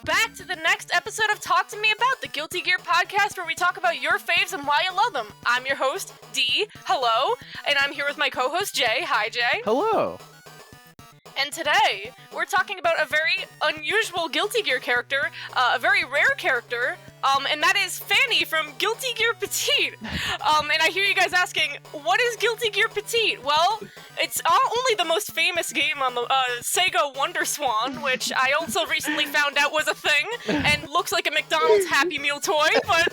back to the next episode of Talk to Me About, the Guilty Gear podcast where we talk about your faves and why you love them. I'm your host, Dee. Hello. And I'm here with my co-host, Jay. Hi, Jay. Hello. And today, we're talking about a very unusual Guilty Gear character, a very rare character, and that is Fanny from Guilty Gear Petit. And I hear you guys asking, what is Guilty Gear Petit? Well, it's only the most famous game on the Sega Wonderswan, which I also recently found out was a thing, and looks like a McDonald's Happy Meal toy, but...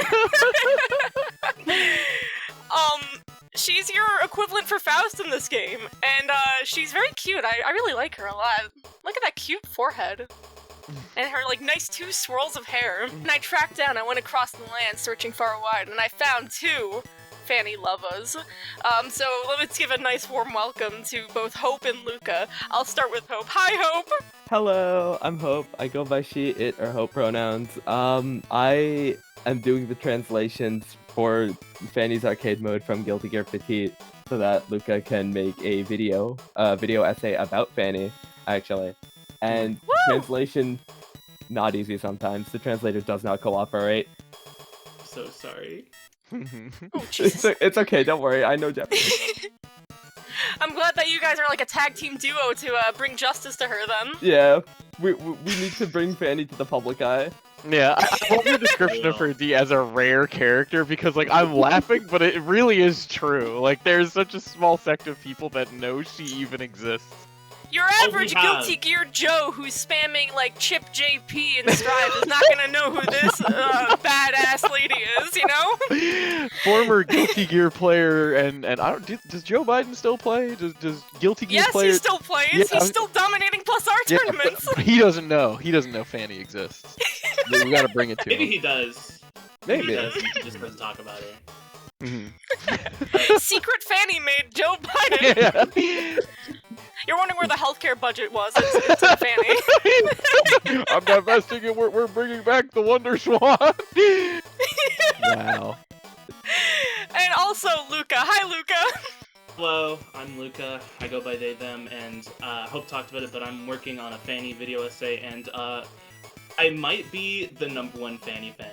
she's your equivalent for Faust in this game, and she's very cute. I really like her a lot. Look at that cute forehead. And her, like, nice two swirls of hair. And I tracked down, I went across the land searching far and wide, and I found two Fanny lovers. So let's give a nice warm welcome to both Hope and Luca. I'll start with Hope. Hi, Hope! Hello, I'm Hope. I go by she, it, or Hope pronouns. I am doing the translations for Fanny's arcade mode from Guilty Gear Petit so that Luca can make a video essay about Fanny, actually. And Woo! Translation, not easy sometimes. The translator does not cooperate. So sorry. Oh, Jesus. It's okay, don't worry, I know Japanese. I'm glad that you guys are like a tag team duo to bring justice to her then. Yeah, we need to bring Fanny to the public eye. Yeah, I love the description of her D as a rare character because, like, I'm laughing, but it really is true. Like, there's such a small sect of people that know she even exists. Your average Guilty Gear Joe who's spamming, like, Chip JP and Strive is not gonna know who this badass lady is, you know? Former Guilty Gear player, and I don't. Does Joe Biden still play? Does Guilty Gear yes, player? he still plays. Yeah, He's still dominating Plus R tournaments. But he doesn't know. He doesn't know Fanny exists. We gotta bring it to Maybe him. he does. Maybe. He does. He just doesn't talk about it. Secret Fanny made Joe Biden. Yeah. You're wondering where the healthcare budget was. It's in Fanny. I'm divesting it. We're bringing back the Wonderswan. Wow. And also Luca. Hi, Luca. Hello, I'm Luca. I go by they, them, and Hope talked about it, but I'm working on a Fanny video essay, and I might be the #1 Fanny fan.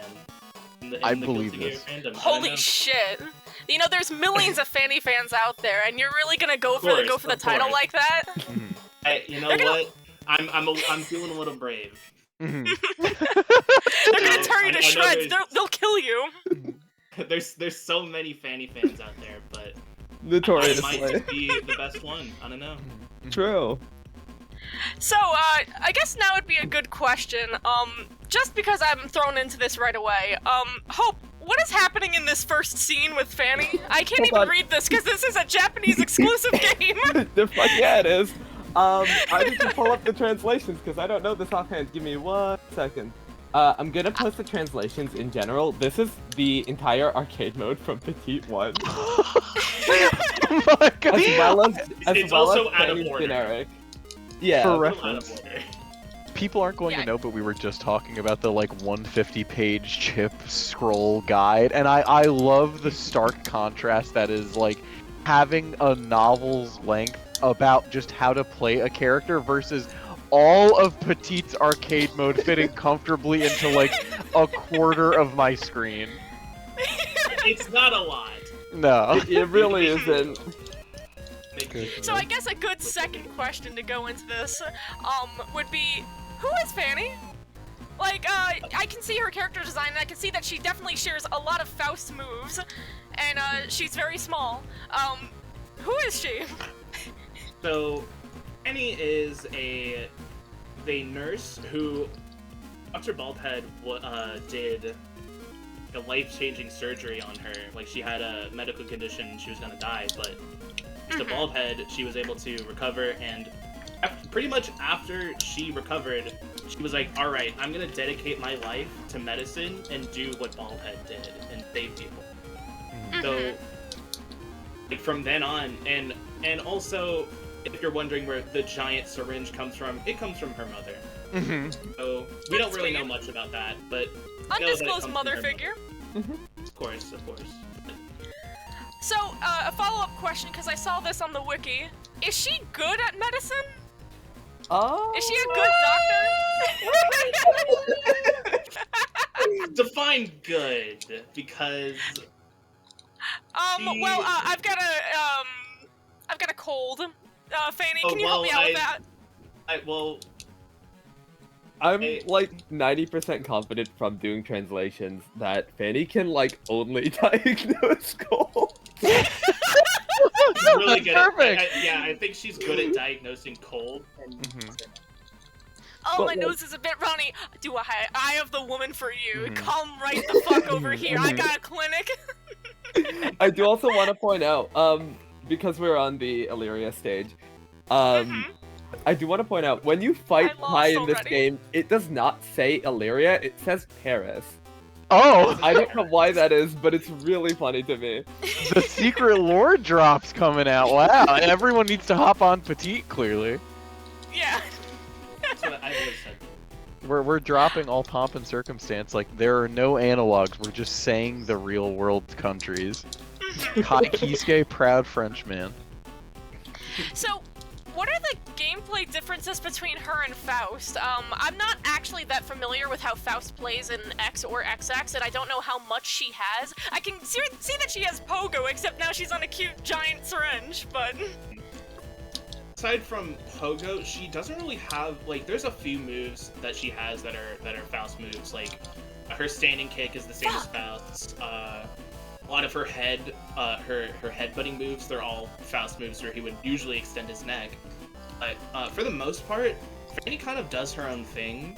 I the believe Guilty this. Gear fandom. Holy shit. You know, there's millions of Fanny fans out there, and you're really gonna go for the title like that? You know what? I'm feeling a little brave. They're gonna tear you to shreds. They'll kill you. There's so many Fanny fans out there, but Notoriously. I might just be the best one. I don't know. True. So, I guess now would be a good question, just because I'm thrown into this right away. Hope, what is happening in this first scene with Fanny? I can't Hold even on. read this because this is a Japanese exclusive game. Yeah, it is. I need to pull up the translations because I don't know this offhand. Give me 1 second. I'm gonna post the translations in general. This is the entire arcade mode from Petit 1. Oh my God. It's also out of Fanny's order. generic. Yeah. For Out reference. of order. People aren't going Yeah. to know, but we were just talking about the, like, 150-page chip scroll guide, and I love the stark contrast that is, like, having a novel's length about just how to play a character versus all of Petit's arcade mode fitting comfortably into, like, a quarter of my screen. It's not a lot. No. It really isn't. So I guess a good second question to go into this, would be, who is Fanny? Like, I can see her character design, and I can see that she definitely shares a lot of Faust moves, and, she's very small. Who is she? So, Fanny is a nurse who Dr. Baldhead did a life-changing surgery on her. Like, she had a medical condition, she was gonna die, but the Baldhead, she was able to recover, and pretty much after she recovered, she was like, alright, I'm gonna dedicate my life to medicine and do what Baldhead did and save people. So, like, from then on, and also, if you're wondering where the giant syringe comes from, it comes from her mother. So, we don't really know much about that, but we know that it Undisclosed comes mother from her figure. Of course. So, a follow-up question, because I saw this on the wiki. Is she good at medicine? Oh. Is she a good doctor? Define good, because Well, I've got a cold. Fanny, can you help me out with that? I'm like 90% confident from doing translations that Fanny can like only diagnose cold. she's really good. Perfect. I think she's good at diagnosing cold. Oh, But, my like- nose is a bit runny. Do I have the woman for you? Come right the fuck over here. I got a clinic. I do also want to point out, because we're on the Illyria stage, I do want to point out, when you fight I lost high in this already. game, it does not say Illyria, it says Paris. Oh, I don't know why that is, but it's really funny to me. the secret lore drops coming out. Wow, and everyone needs to hop on Petite, clearly. Yeah. That's what I would have said. We're dropping all pomp and circumstance. Like, there are no analogs. We're just saying the real world countries. Kai Kiske, proud Frenchman. So, what are the gameplay differences between her and Faust? I'm not actually that familiar with how Faust plays in X or XX, and I don't know how much she has. I can see that she has Pogo, except now she's on a cute giant syringe, but... Aside from Pogo, she doesn't really have, like, there's a few moves that she has that are Faust moves, like, her standing kick is the same as Faust's, a lot of her her headbutting moves, they're all Faust moves where he would usually extend his neck, but for the most part, Fanny kind of does her own thing.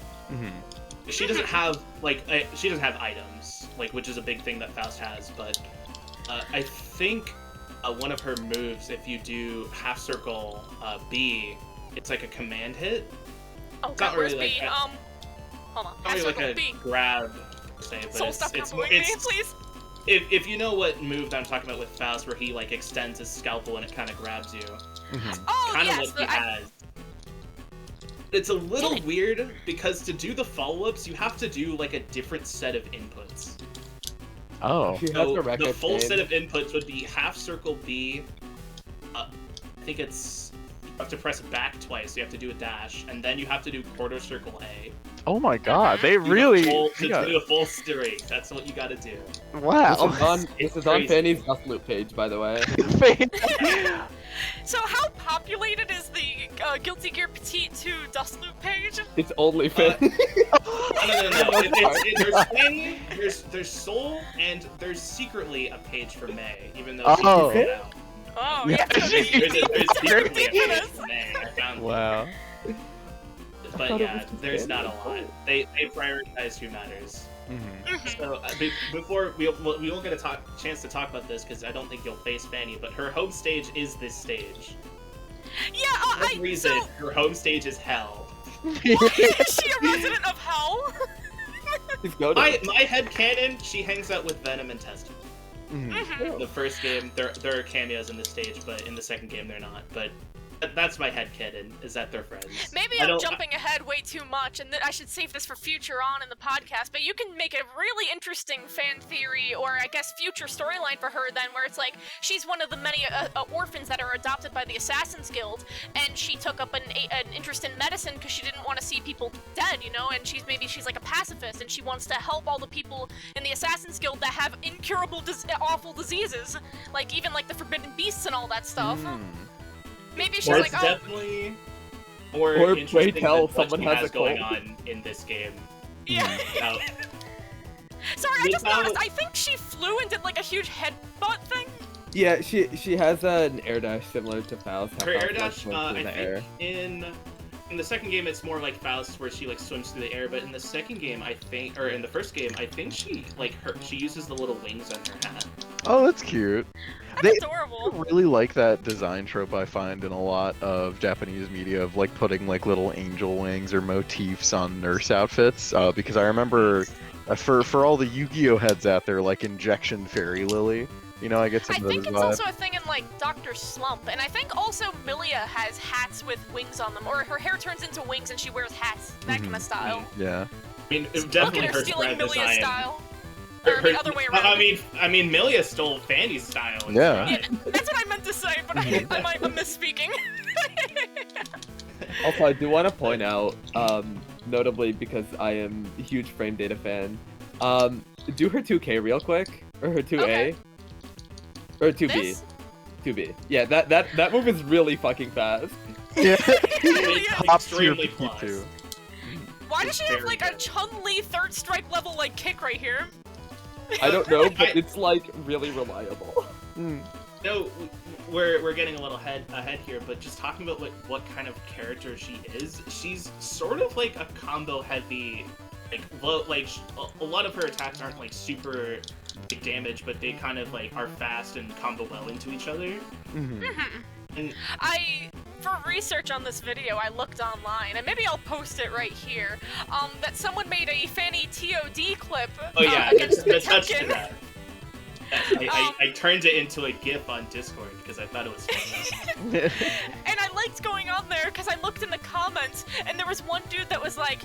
She doesn't have, like, she doesn't have items, like, which is a big thing that Faust has, but I think one of her moves, if you do half circle B, it's like a command hit. Oh, It's God, not where's really B? like Hold on. not Half really like circle a B. grab, per se, but Soul, stop it's comboing me, please. if you know what move that I'm talking about with Faust, where he like extends his scalpel and it kind of grabs you, Oh, kind of yes. what he has. It's a little weird because to do the follow-ups, you have to do like a different set of inputs. Oh. She has So a record the full name. set of inputs would be half circle B. I think it's you have to press back twice. So you have to do a dash, and then you have to do quarter circle A. Oh my god, they Do the really... full, they to got- do a full string. That's what you got to do. Wow. This is on crazy. Fanny's dustloop page, by the way. So how populated is the Guilty Gear Petit 2 dustloop page? It's only Fanny. No. There's Fanny, there's Soul, and there's secretly a page for May, even though she's Oh. thrown out. Oh, Yeah. yeah. There's secretly a deep for page this. for May. I found Wow. But thought it yeah, was just there's Fanny. not a lot. They prioritize who matters. Mhm. So before we won't get a chance to talk about this because I don't think you'll face Fanny, but her home stage is this stage. Yeah, For some reason, so, her home stage is hell. is she a resident of hell? He's goated. My headcanon, she hangs out with Venom and Testicle. Mhm. The first game, there are cameos in the stage, but in the second game, they're not. But that's my headcanon, is that they're friends. Maybe I I'm don't- jumping ahead way too much, and I should save this for future on in the podcast, but you can make a really interesting fan theory, or I guess future storyline for her then, where it's like, she's one of the many orphans that are adopted by the Assassin's Guild, and she took up an interest in medicine because she didn't want to see people dead, you know, and she's like a pacifist, and she wants to help all the people in the Assassin's Guild that have incurable, awful diseases, like even like the Forbidden Beasts and all that stuff. Maybe she's Or like, it's oh, definitely more Or interesting pray tell than what someone she has has a going cold. on in this game. yeah. Now, Sorry, I just Without- noticed. I think she flew and did like a huge headbutt thing. Yeah, she has an air dash similar to Faust. how her air Faust, dash, swims I in the think air. in the second game it's more like Faust, where she like swims through the air. But in the second game, I think, or in the first game, I think she she uses the little wings on her hat. Oh, that's cute. That's They- adorable. I really like that design trope I find in a lot of Japanese media of like putting like little angel wings or motifs on nurse outfits because I remember for all the Yu-Gi-Oh heads out there like Injection Fairy Lily, you know, I get some I of those think it's vibes. also a thing in like Dr. Slump, and I think also Milia has hats with wings on them, or her hair turns into wings and she wears hats, that kind of style. Yeah. I mean, Look definitely at her her stealing spread Milia's design. style. Or the other way around. I mean, Milia stole Fanny's style. Yeah. Yeah, that's what I meant to say, but I'm misspeaking. Also, I do want to point out, notably because I am a huge frame data fan, do her 2K real quick, or her 2A, Okay. or 2B, This? 2B. Yeah, that move is really fucking fast. Yeah. Really is. Top tier Extremely P2. Why does she have Very like a good. Chun-Li third stripe level like kick right here? I don't know, but it's like really reliable. No, we're getting a little ahead here, but just talking about what kind of character she is, she's sort of like a combo heavy, like a lot of her attacks aren't like super big damage, but they kind of like are fast and combo well into each other. And For research on this video, I looked online, and maybe I'll post it right here, that someone made a Fanny TOD clip oh yeah, against let's touch to Potemkin. that. I turned it into a GIF on Discord because I thought it was funny. And I liked going on there because I looked in the comments, and there was one dude that was like,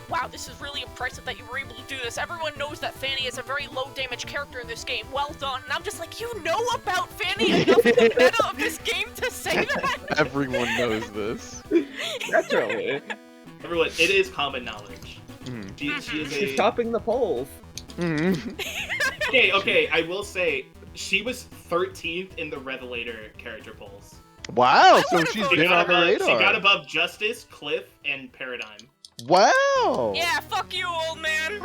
wow, this is really impressive that you were able to do this. Everyone knows that Fanny is a very low damage character in this game. Well done. And I'm just like, you know about Fanny enough in the meta of this game to say that? Everyone knows this. Naturally. Everyone, it is common knowledge. She is She's a... topping the polls. Okay, I will say, she was 13th in the Revelator character polls. Wow, so would've she's voted been for on the her. radar. She got above Justice, Cliff, and Paradigm. Wow. Yeah, fuck you, old man.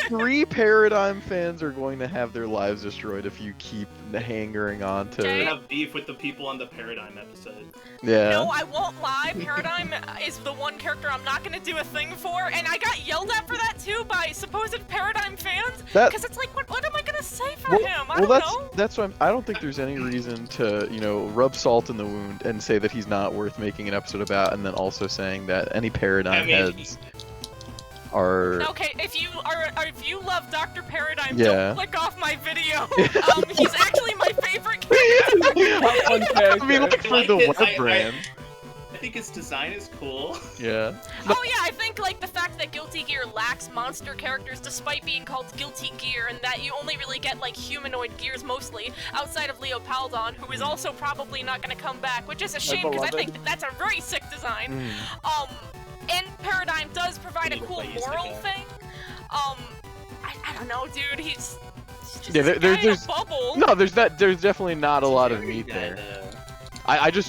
3 Paradigm fans are going to have their lives destroyed if you keep hangering on to. I Okay. have beef with the people on the Paradigm episode. Yeah. No, I won't lie. Paradigm is the one character I'm not gonna do a thing for, and I got yelled at for that too by supposed Paradigm fans. That- Because it's like, what am I gonna say for Well, him? I well, don't know. that's why I don't think there's any reason to, rub salt in the wound and say that he's not worth making an episode about, and then also saying that any Paradigm I mean, heads are. Okay, if you love Dr. Paradigm, Yeah. don't click off my video. He's actually my favorite character. Top one I mean, character. like for like the it, web brand. I think his design is cool. Yeah. Oh yeah, I think like the fact that Guilty Gear lacks monster characters despite being called Guilty Gear, and that you only really get like humanoid gears mostly, outside of Leo Paldon, who is also probably not gonna come back, which is a shame because I beloved. think that's a very sick design. Mm. And Paradigm does provide a Need to cool play Sega. moral thing. I don't know, dude. He's just Yeah, a guy in a there's- bubble. No, there's definitely not a lot of meat Yeah, there.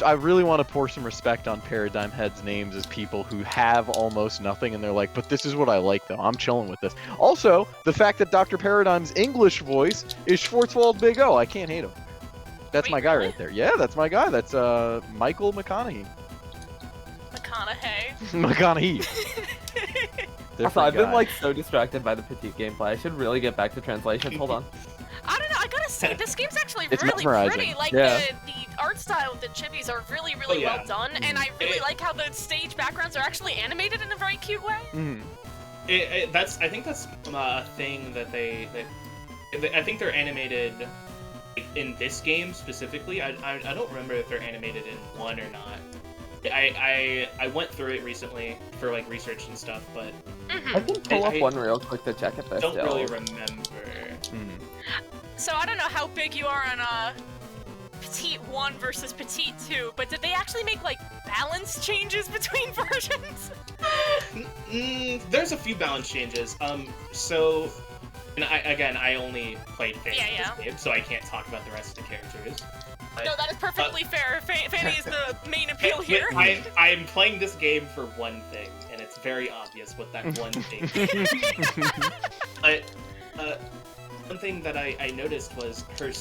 I really want to pour some respect on Paradigm Heads' names as people who have almost nothing and they're like, but this is what I like though, I'm chilling with this. Also, the fact that Dr. Paradigm's English voice is Schwarzwald Big O, I can't hate him. That's Wait, my guy really? right there. Yeah, that's my guy. That's Michael McConaughey. McConaughey. McConaughey. Also, Different I've been guy. like so distracted by the Petit gameplay. I should really get back to translations. Hold on. I don't know, I gotta say, this game's actually It's really mesmerizing. pretty. Like, Yeah. the art style of the chibis are really, really Oh, yeah. well done, and I really like how the stage backgrounds are actually animated in a very cute way. Mhm. I think that's a thing that I think they're animated in this game specifically. I don't remember if they're animated in 1 or not. I went through it recently for like research and stuff, but Mhm. I can pull up I one real quick to check if they're don't still. really remember. Mhm. So I don't know how big you are on Petite 1 versus Petite 2, but did they actually make like balance changes between versions? There's a few balance changes. So, and I only played Fanny in Yeah. this game, so I can't talk about the rest of the characters. But- No, that is perfectly fair. Fanny is the main appeal here. I'm playing this game for one thing, and it's very obvious what that one thing is. But one thing that I noticed was her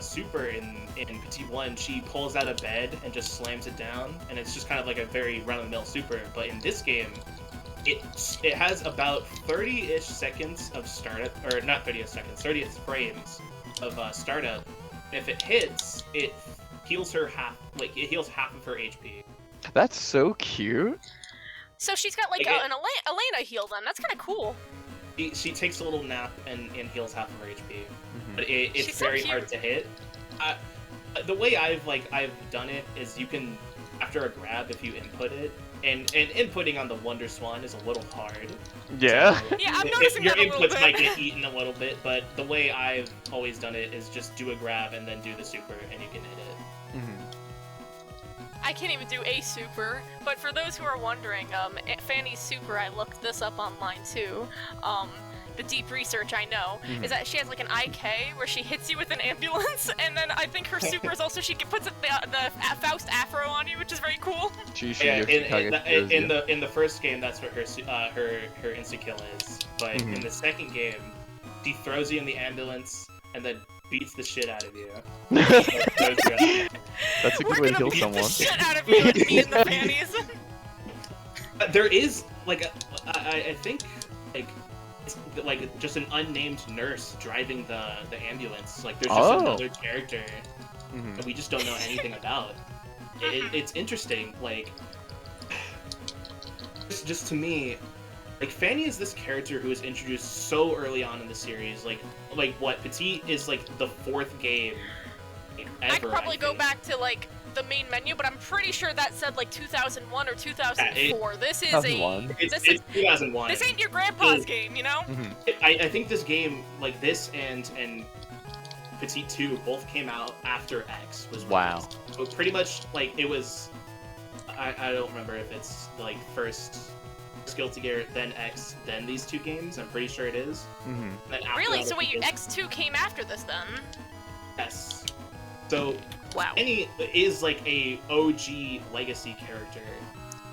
super in Petit 1, she pulls out of bed and just slams it down, and it's just kind of like a very run-of-the-mill super. But in this game, it has about 30-ish seconds of startup, or not 30 seconds, 30 frames of startup. And if it hits, it heals her half, like it heals half of her HP. That's so cute. So she's got like Like an Elena heal then. That's kind of cool. She takes a little nap and heals half of her HP, but it's She's so very cute. hard to hit. The way I've done it is you can, after a grab, if you input it, and inputting on the Wonderswan is a little hard. Yeah. So Yeah, I'm noticing your that a little inputs bit. might get eaten a little bit, but the way I've always done it is just do a grab and then do the super, and you can hit it. I can't even do a super, but for those who are wondering, Fanny's super, I looked this up online too. The deep research I know is that she has like an IK where she hits you with an ambulance, and then I think her super is also she puts the Faust Afro on you, which is very cool. In the first game, that's what her insta kill is. But in the second game, she throws you in the ambulance and then beats the shit out of you. That's a good way to kill someone. Beat the shit out of you and me in the panties. There is like I think like just an unnamed nurse driving the ambulance. Like there's just another character that we just don't know anything about. It's interesting. Like just to me, like Fanny is this character who was introduced so early on in the series. Like what Petit is like the 4th game ever. I'd probably go back to like the main menu, but I'm pretty sure that said like 2001 or 2004. This is 2001. It's 2001. This ain't your grandpa's game, you know? I think this game, like this and Petit 2, both came out after X was released. Wow. So pretty much like it was. I don't remember if it's like first Guilty Gear, then X, then these 2 games. I'm pretty sure it is. Really? So wait, X2 came after this then? Yes. So wow. Fanny is like a OG legacy character.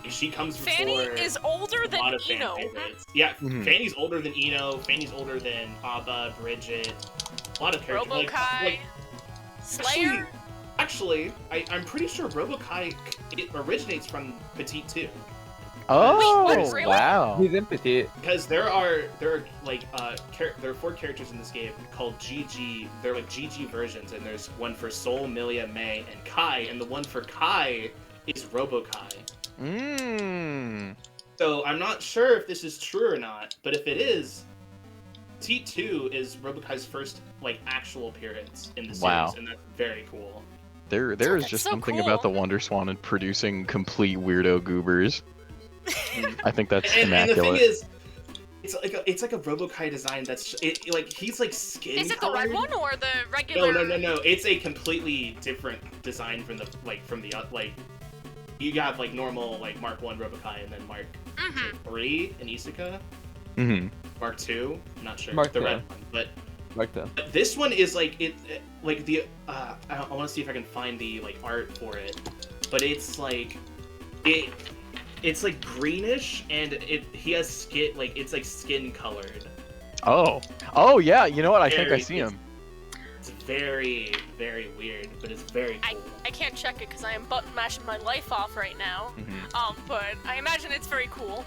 She comes before Fanny is older than a lot of fan Eno. favorites. Yeah, Fanny's older than Eno. Fanny's older than Abba, Bridget. A lot of characters. Robo-Kai, Slayer. Actually, I'm pretty sure Robo-Kai it originates from Petit 2. Oh, Wait, what, really? wow. He's in Petit. Because there are 4 characters in this game called GG. They're like GG versions, and there's one for Sol, Milia, May, and Kai, and the one for Kai is Robo-Kai. So I'm not sure if this is true or not, but if it is, T2 is Robo-Kai's first like actual appearance in the series, and that's very cool. There is just so something cool. about the Wonderswan and producing complete weirdo goobers. I think that's immaculate. And the thing is, it's like a Robo-Kai design that's like he's like skin. Is it the red colored. one or the regular? No. It's a completely different design from the you have like normal like Mark 1 Robo-Kai and then Mark 3 in Isuka. Mark 2, I'm not sure. Mark the 2. red one, but Mark 2. this one is like like the I want to see if I can find the like art for it, but it's like it's like greenish and he has skin like it's like skin colored. Oh yeah, you know what? I think I see him. It's very, very weird, but it's very cool. I can't check it because I am button mashing my life off right now. But I imagine it's very cool.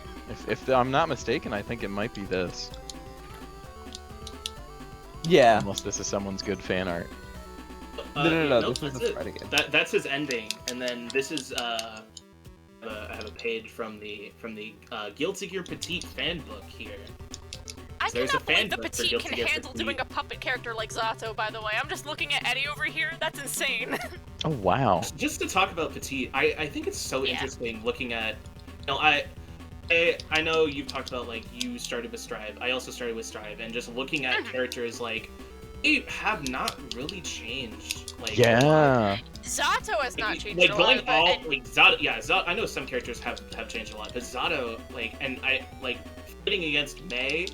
If I'm not mistaken, I think it might be this. Yeah. Unless this is someone's good fan art. No, this is the Friday game. That's his ending, and then this is I have a page from the Guilty Gear Petit fan book here. I There's cannot a believe the fan book for Petite Guilty can Gear handle Petit. doing a puppet character like Zato, by the way. I'm just looking at Eddie over here. That's insane. Oh wow. Just to talk about Petit, I think it's so interesting looking at. You know, I know you've talked about like you started with Strive. I also started with Strive, and just looking at characters like they have not really changed. Like Zato has not changed like a going lot. all like Zato. Yeah, Zato. I know some characters have changed a lot, but Zato like and I like fighting against May.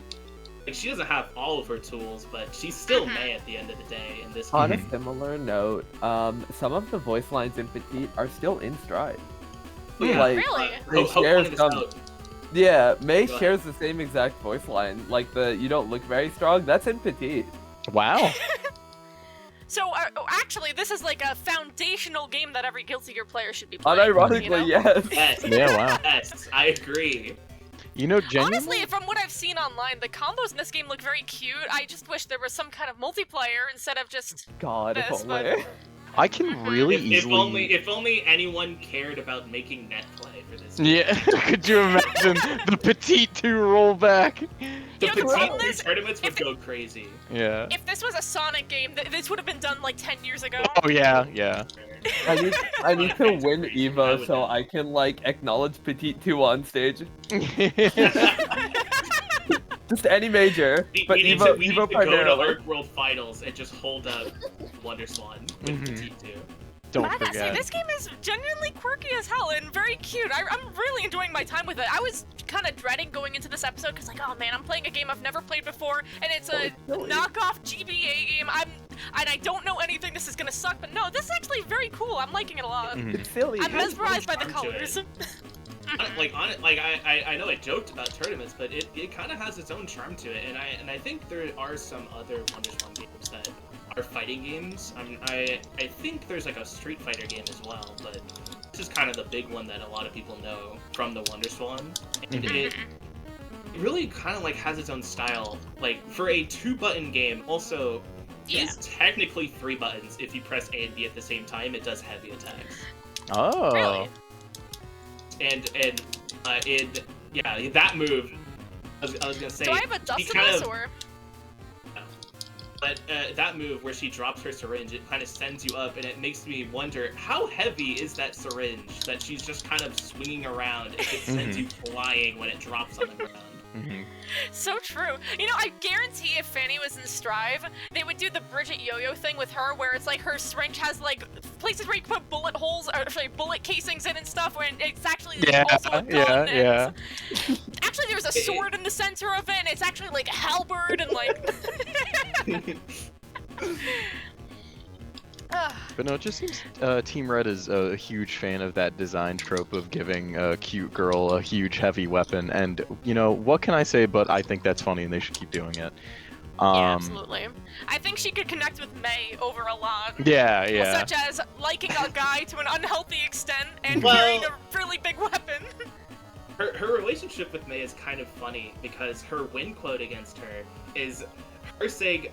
Like she doesn't have all of her tools, but she's still May at the end of the day. In this On game. a similar note, some of the voice lines in Petite are still in Stride. Yeah. Like, Really? May shares this some- out. Yeah, May Go ahead. shares the same exact voice line. Like the "you don't look very strong." That's in Petite. Wow. So, actually, this is like a foundational game that every Guilty Gear player should be playing. Unironically, you know? yes. Yes. Yeah, wow. Yes, I agree. You know, genuinely. Honestly, from what I've seen online, the combos in this game look very cute. I just wish there was some kind of multiplayer instead of just God, if this, only. I can really easily. If only anyone cared about making net play for this. Yeah, could you imagine the Petite 2 rollback? The You know, the Petite problem is, tournaments would go crazy. Yeah. if this was a Sonic game, this would have been done like 10 years ago. Oh yeah, yeah. I need to win Evo so I can like acknowledge Petite 2 on stage. Just any major, but we need Evo to go to primarily. Arc World Finals and just hold up Wonderswan with Petite 2. Don't I gotta say, forget. this game is genuinely quirky as hell and very cute. I'm really enjoying my time with it. I was kind of dreading going into this episode because, like, oh man, I'm playing a game I've never played before, and it's a knockoff GBA game. I don't know anything. This is gonna suck, but no, this is actually very cool. I'm liking it a lot. It's silly. I'm mesmerized by the charm to colors. I know I joked about tournaments, but it kind of has its own charm to it, and I think there are some other Wonderswan games that are fighting games. I think there's like a Street Fighter game as well, but this is kind of the big one that a lot of people know from the Wonderswan, and it really kind of like has its own style. Like for a 2-button game, also. Yeah. It's technically 3 buttons. If you press A and B at the same time, it does heavy attacks. Oh. Really? And that move. I was gonna say. Do I have a dust in this, or? But that move where she drops her syringe, it kind of sends you up, and it makes me wonder how heavy is that syringe that she's just kind of swinging around if it sends you flying when it drops on the ground. So true. You know, I guarantee if Fanny was in Strive, they would do the Bridget Yo-Yo thing with her, where it's like her syringe has like places where you can put bullet holes, or sorry, bullet casings in and stuff, where it's actually also a gun. Yeah. Actually, there's a sword in the center of it, and it's actually like a halberd and like. But no, it just seems Team Red is a huge fan of that design trope of giving a cute girl a huge heavy weapon, and you know, what can I say, but I think that's funny and they should keep doing it. Yeah, absolutely. I think she could connect with May over a lot. Yeah. Such as liking a guy to an unhealthy extent and carrying a really big weapon. Her relationship with May is kind of funny because her win quote against her is her saying,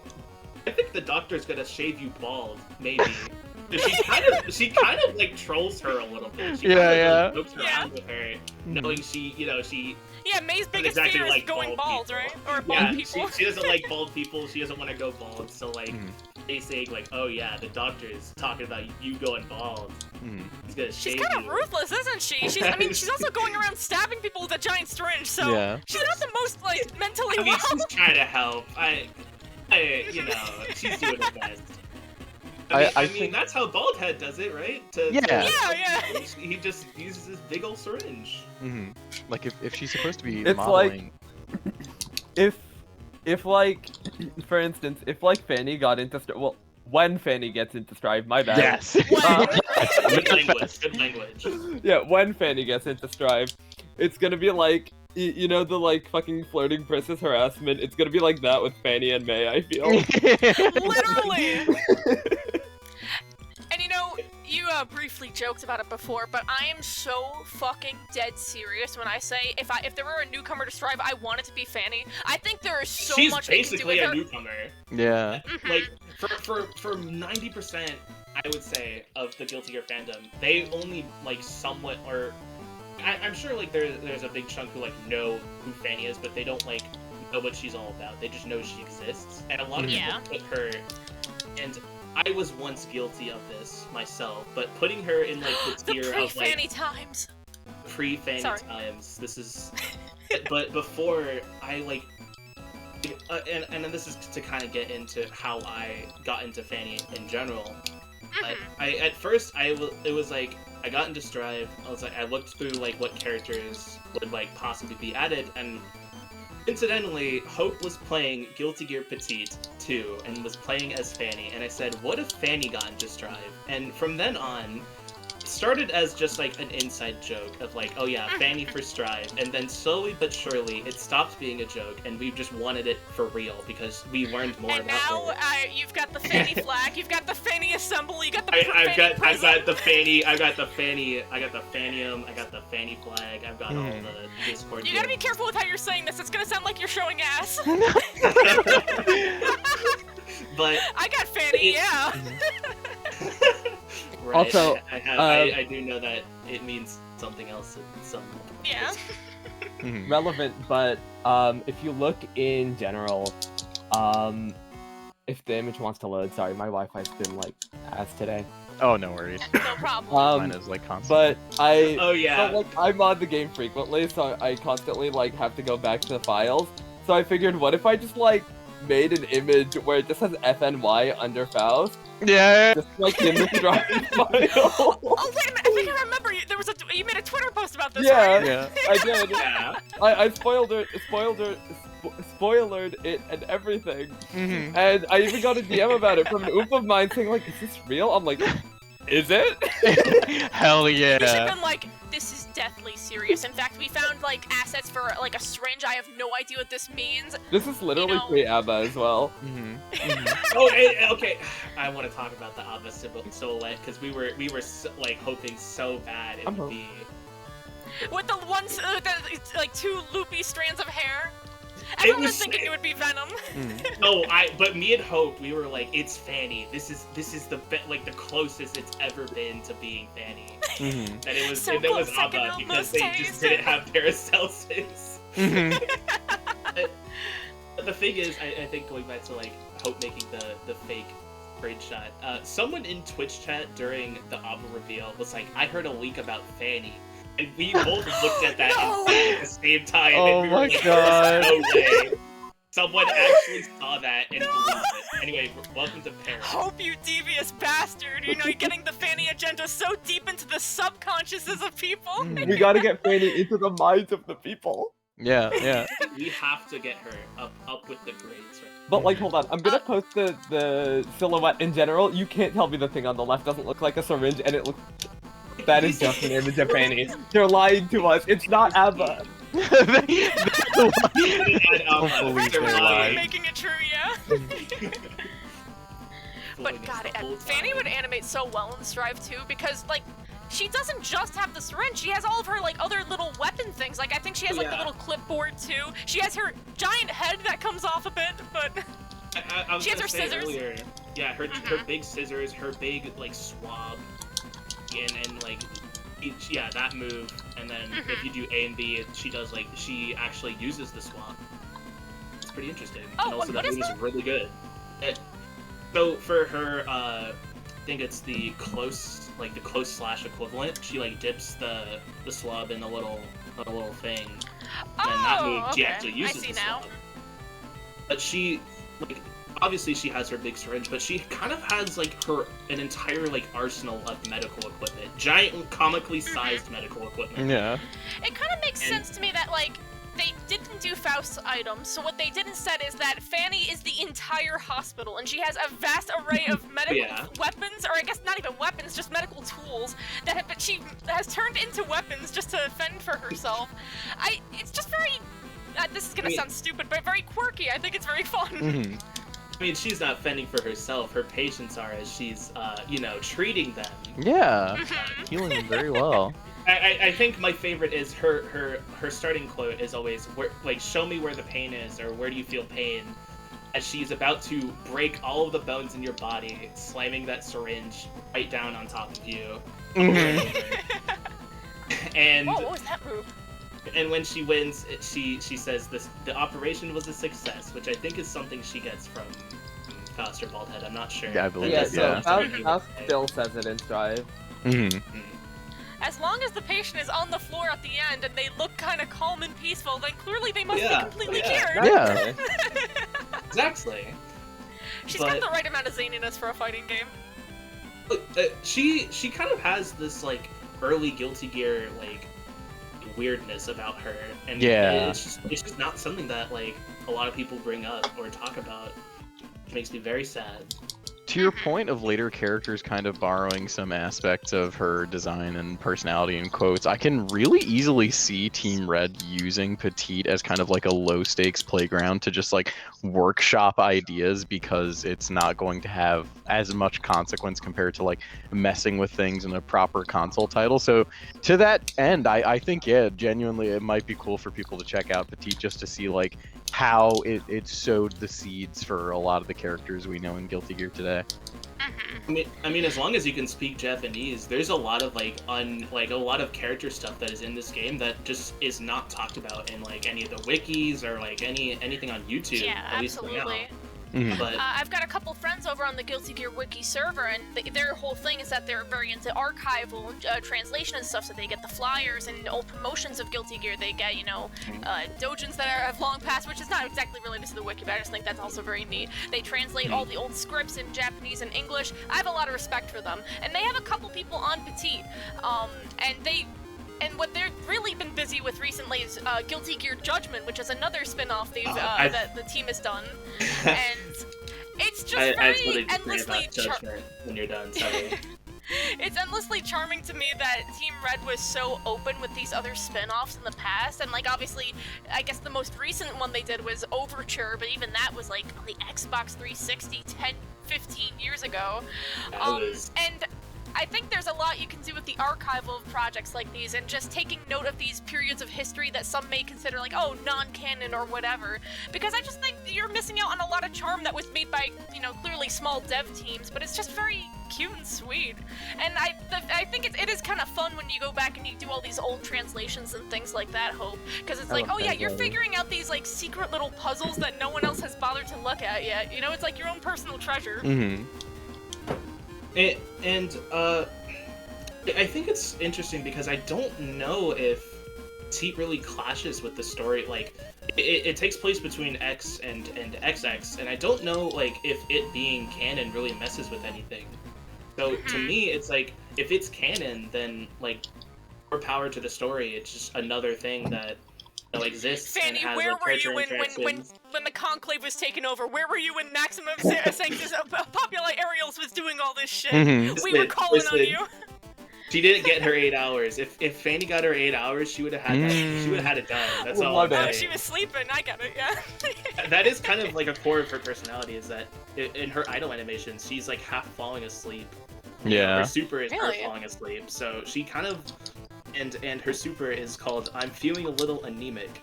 I think the doctor's gonna shave you bald, maybe. She kind of like trolls her a little bit. She like, jokes around with her, knowing she. Yeah, May's biggest exactly fear is like going bald, people. right? Or bald people. She doesn't like bald people. She doesn't want to go bald. So like, they say like, oh yeah, the doctor's talking about you going bald. He's gonna shave you. She's kind of ruthless, isn't she? She's also going around stabbing people with a giant syringe. So she's not the most like mentally well. She's trying to help. She's doing her best. I mean, that's how Baldhead does it, right? Yeah. He just uses this big old syringe. Like if she's supposed to be it's modeling... like if like for instance, if like Fanny got into when Fanny gets into Strive, my bad. Yes. Good language. Yeah, when Fanny gets into Strive, it's gonna be like you know the like fucking flirting versus harassment. It's gonna be like that with Fanny and May, I feel. Literally. And you know, you briefly joked about it before, but I am so fucking dead serious when I say if there were a newcomer to Strive, I want it to be Fanny. I think there is so much they can do with her. She's basically a newcomer. Yeah. Like for 90%, I would say, of the Guilty Gear fandom, they only like somewhat or I'm sure like there's a big chunk who like know who Fanny is, but they don't like know what she's all about. They just know she exists, and a lot of people put her. And I was once guilty of this myself, but putting her in like the tier of like pre-Fanny times. Pre-Fanny times. This is, but before I like. And this is to kind of get into how I got into Fanny in general. I at first it was like I got into Strive. I looked through like what characters would like possibly be added, and incidentally, Hope was playing Guilty Gear Petit 2 and was playing as Fanny, and I said, what if Fanny got into Strive? And from then on, it started as just like an inside joke of like, oh yeah, Fanny for Strive, and then slowly but surely it stopped being a joke, and we just wanted it for real because we learned more about her. And now you've got the Fanny flag, you've got the Fanny Assemble, you got the I've got the Fanny, I got the Fannium, I got the Fanny flag, I've got all the Discord. You gotta be careful with how you're saying this, it's gonna sound like you're showing ass. But I got Fanny, yeah. Right. Also, I do know that it means something else at some point. Yeah. Relevant, but if you look in general, if the image wants to load, sorry, my Wi-Fi's been like ass today. Oh, no worries. No problem. Mine is like constant. But Oh yeah. So, like, I mod the game frequently, so I constantly like have to go back to the files. So I figured, what if I just like made an image where it just says FNY under Faust, Yeah. just like in the Strove file. Oh wait a minute! I think I remember you made a Twitter post about this, Yeah, right? Yeah. I did. Yeah. I spoilered it and everything. Mhm. And I even got a DM about it from an oof of mine saying like, is this real? I'm like, is it? Hell We should have yeah. been like, this is deathly serious. In fact, we found like assets for like a syringe. I have no idea what this means. This is literally You know- pre-ABBA as well. Mhm. Oh, okay. I want to talk about the ABBA silhouette because we were like hoping so bad it would be. With the ones, like 2 loopy strands of hair. Everyone was was- thinking it would be Venom. No, but me and Hope, we were like, it's Fanny. This is the the closest it's ever been to being Fanny. Mhm. That it was So it was close, I can ABBA because almost they taste just didn't it. have Paracelsus. Mhm. But the thing is, I think going back to like Hope making the fake screenshot, someone in Twitch chat during the ABBA reveal was like, I heard a leak about Fanny. And we both looked at that No! at the same time, Oh and we were my like, God. "There's no way someone actually saw that and believed it." Anyway, welcome to Paris. Hope, you devious bastard! You know, you're getting the Fanny agenda so deep into the subconsciouses of people. We gotta get Fanny into the minds of the people. Yeah. We have to get her up with the grades, right? But like, hold on, I'm gonna post the silhouette in general. You can't tell me the thing on the left doesn't look like a syringe, and it looks. That is just an image of Fanny. They're lying to us. It's not ABBA. Don't believe We're they're really lying. making it true, yeah. But God, Fanny would animate so well in Strive too, because like she doesn't just have the syringe. She has all of her like other little weapon things. Like I think she has like the little clipboard too. She has her giant head that comes off a bit, but I was she has gonna her say scissors. earlier, yeah, her big scissors, her big like swab, and like that move, and then if you do A and B, she does like she actually uses the swab. It's pretty interesting. Oh, and also what that is move is really good. So for her, I think it's the close slash equivalent. She like dips the swab in a little thing, and that move she actually uses the swab. But she like obviously she has her big syringe, but she kind of has like an entire like arsenal of medical equipment, giant comically sized medical equipment. Yeah. It kind of makes sense to me that like they didn't do Faust's items, so what they did instead is that Fanny is the entire hospital, and she has a vast array of medical weapons, or I guess not even weapons, just medical tools that she has turned into weapons just to fend for herself. It's just very. This is gonna sound stupid, but very quirky. I think it's very fun. Mhm. I mean, she's not fending for herself. Her patients are, as she's, treating them. Yeah. Healing them very well. I think my favorite is her starting quote is always, show me where the pain is, or where do you feel pain? As she's about to break all of the bones in your body, slamming that syringe right down on top of you. And Whoa, what was that move? And when she wins, she says the operation was a success, which I think is something she gets from Faust or Baldhead. I'm not sure. Yeah, I believe Yeah, it, so yeah. Faust still says it in Strive. Mhm. As long as the patient is on the floor at the end and they look kind of calm and peaceful, then clearly they must be completely cured. Yeah. Exactly. She's got the right amount of zaniness for a fighting game. She kind of has this like early Guilty Gear like weirdness about her, and it's just not something that like a lot of people bring up or talk about. It makes me very sad. To your point of later characters kind of borrowing some aspects of her design and personality in quotes, I can really easily see Team Red using Petite as kind of like a low stakes playground to just like workshop ideas, because it's not going to have as much consequence compared to like messing with things in a proper console title. So to that end, I think, yeah, genuinely it might be cool for people to check out Petite just to see like how it sowed the seeds for a lot of the characters we know in Guilty Gear today. I mean, as long as you can speak Japanese, there's a lot of a lot of character stuff that is in this game that just is not talked about in like any of the wikis or like anything on YouTube. Yeah, at least for now. absolutely. But I've got a couple friends over on the Guilty Gear Wiki server, and their whole thing is that they're very into archival translation and stuff, so they get the flyers and old promotions of Guilty Gear. They get, dojins that have long passed, which is not exactly related to the wiki, but I just think that's also very neat. They translate all the old scripts in Japanese and English. I have a lot of respect for them. And they have a couple people on Petit, and what they've really been busy with recently is Guilty Gear Judgment, which is another spin-off that the team has done. And it's just very endlessly Judgment when you're done, sorry. It's endlessly charming to me that Team Red was so open with these other spin-offs in the past, and obviously, I guess the most recent one they did was Overture, but even that was on the Xbox 360 10-15 years ago. And I think there's a lot you can do with the archival of projects like these, and just taking note of these periods of history that some may consider non-canon or whatever, because I just think you're missing out on a lot of charm that was made by, clearly small dev teams, but it's just very cute and sweet. And I think it is kind of fun when you go back and you do all these old translations and things like that, Hope, because it's you're figuring out these secret little puzzles that no one else has bothered to look at yet. It's like your own personal treasure. Mm-hmm. I think it's interesting because I don't know if T really clashes with the story. It takes place between X and XX, and I don't know if it being canon really messes with anything. So to me, it's if it's canon, then more power to the story. It's just another thing that exists. Fanny, and has, where were you when the Conclave was taken over? Where were you when Maximum Sanctus Populi Ariels was doing all this shit? Mm-hmm. We were calling on you. She didn't get her 8 hours. If Fanny got her 8 hours, she would have had that. She would have had it done. That's all. Oh, she was sleeping. I got it. Yeah. That is kind of a core of her personality. Is that in her idol animations, she's half falling asleep. Yeah. Her super is her falling asleep. So she kind of, and her super is called "I'm feeling a little anemic."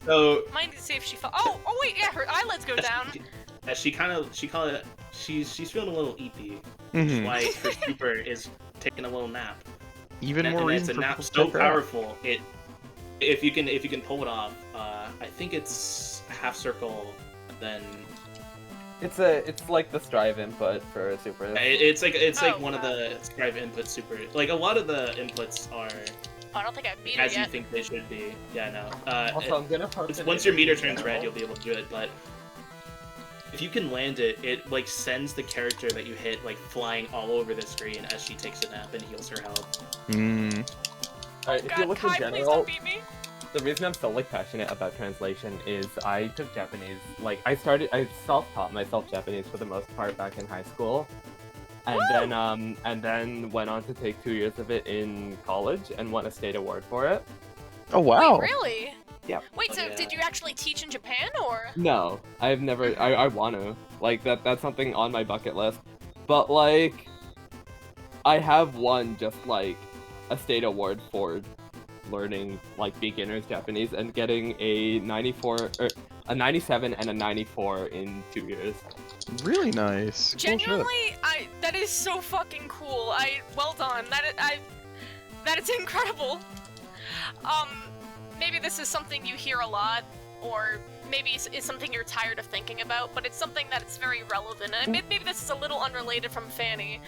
So. Mind to see if she fell. Oh wait, yeah, her eyelids go down. She's feeling a little eepy. Which is why her super is taking a little nap. Even more reason reason for for nap people to so check her out. powerful. If you can pull it off, I think it's a half circle. Then It's like the strive input for a super. it's one of the strive input super. A lot of the inputs are. I don't think I beat as it yet. you think they should be. Yeah, no. Also, I'm gonna post it once your meter turns red, you'll be able to do it. But if you can land it, it sends the character that you hit flying all over the screen as she takes a nap and heals her health. Alright, if God, you look Kai, in please general, don't beat me. the reason I'm so passionate about translation is I took Japanese. I self-taught myself Japanese for the most part back in high school. And then went on to take 2 years of it in college and won a state award for it. Oh wow! Wait, really? Yeah. Wait, so did you actually teach in Japan, or? No, I've never. I want to. That's something on my bucket list. But I have won just a state award for learning beginner's Japanese and getting a 94 or a 97 and a 94 in 2 years. Really nice. Genuinely, that is so fucking cool. Well done. That is incredible. Maybe this is something you hear a lot, or maybe it's something you're tired of thinking about, but it's something that it's very relevant. And maybe this is a little unrelated from Fanny,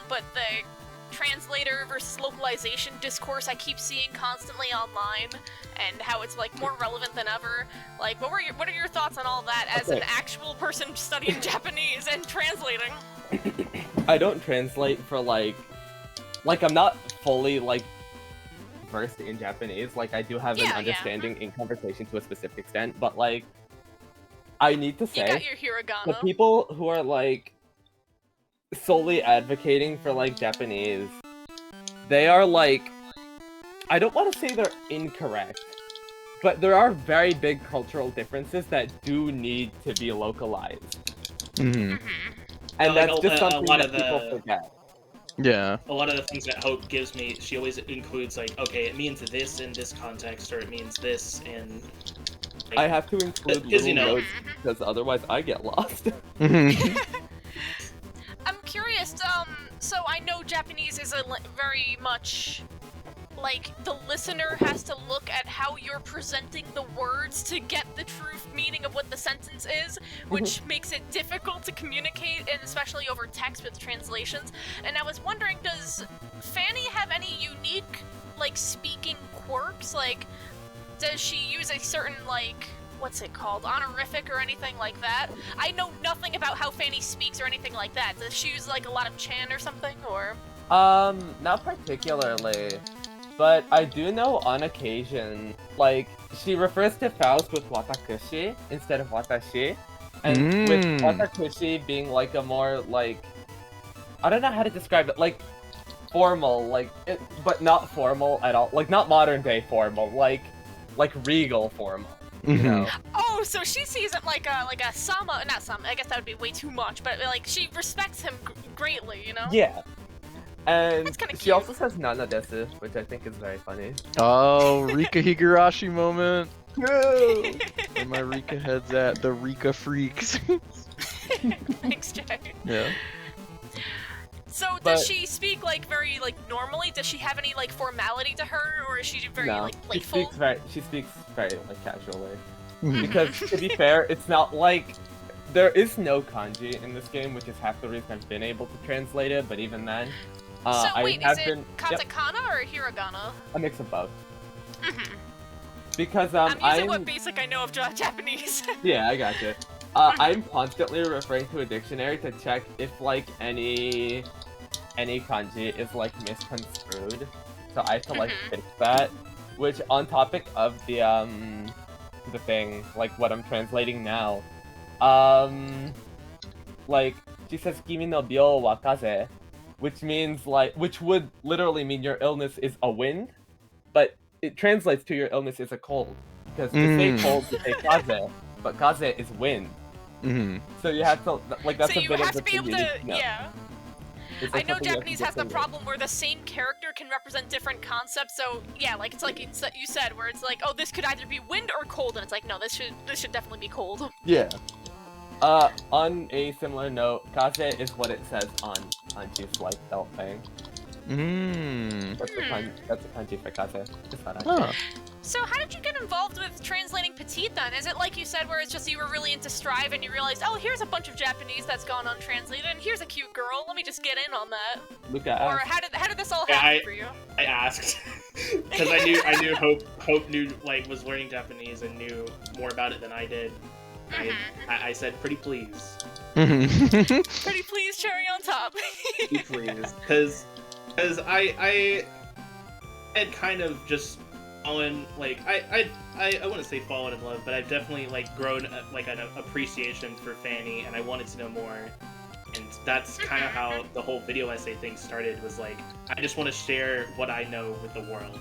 but the translator versus localization discourse I keep seeing constantly online, and how it's more relevant than ever. What are your thoughts on all that as an actual person studying Japanese and translating? I don't translate for I'm not fully versed in Japanese. I do have an understanding in conversation to a specific extent, but I need to say, you got your hiragana. the people who are solely advocating for Japanese, they are I don't want to say they're incorrect, but there are very big cultural differences that do need to be localized. Mm-hmm. And that's just something that people forget. Yeah. A lot of the things that Hope gives me, she always includes okay, it means this in this context, or it means this in. I have to include little notes because otherwise I get lost. I'm curious. So I know Japanese is a very much like, the listener has to look at how you're presenting the words to get the true meaning of what the sentence is, which makes it difficult to communicate, and especially over text with translations. And I was wondering, does Fanny have any unique, like, speaking quirks? Like, does she use a certain, like, what's it called, honorific or anything like that? I know nothing about how Fanny speaks or anything like that. Does she use, like, a lot of chan or something, or? Not particularly, but I do know on occasion, like, she refers to Faust with watakushi instead of watashi, and with watakushi being, like, a more, like, I don't know how to describe it, like, formal, like, but not formal at all, like, not modern day formal, like regal formal. You know? Oh, so she sees it like a sama, not sama, I guess that would be way too much, but like she respects him greatly, you know? Yeah. And That's kinda she cute. also says nana desu, which I think is very funny. Oh, Rika Higurashi moment. No! Where my Rika head's at, the Rika freaks. Thanks, Jay. Yeah. So does she speak like very like normally? Does she have any like formality to her, or is she very No, like playful? she speaks very like casually. Because to be fair, it's not like there is no kanji in this game, which is half the reason I've been able to translate it. But even then, So wait, is it been katakana or hiragana? a mix of both. Mhm. Because I'm using what basic I know of Japanese. yeah, I gotcha. I'm constantly referring to a dictionary to check if like any kanji is like misconstrued. So I have to like fix that. Which on topic of the thing, like what I'm translating now, like she says kimi no byou wa kaze, which means like, which would literally mean your illness is a wind, but it translates to your illness is a cold, because to say cold you say kaze, but kaze is wind. So you have to like, that's so a you bit have of the to be able thing you need to, know. yeah. It's I like know something you have to Japanese has the distinguish. problem where the same character can represent different concepts. So yeah, like it's like you said, where it's like, oh, this could either be wind or cold, and it's like, no, this should definitely be cold. Yeah. On a similar note, kaze is what it says on Kanji's like belt thing. That's the kanji for kaze. Just thought I'd say. So how did you get involved with translating Petit then? Is it like you said, where it's just you were really into Strive and you realized, oh, here's a bunch of Japanese that's gone untranslated, and here's a cute girl, let me just get in on that? Luca Or asked. how did this all happen for you? I asked because I knew Hope knew like was learning Japanese and knew more about it than I did. I said pretty please. Pretty please, cherry on top. Pretty please, because I had kind of just fallen, like I wouldn't say fallen in love, but I've definitely like grown like an appreciation for Fanny, and I wanted to know more. And that's kind of how the whole video essay thing started, was like, I just want to share what I know with the world.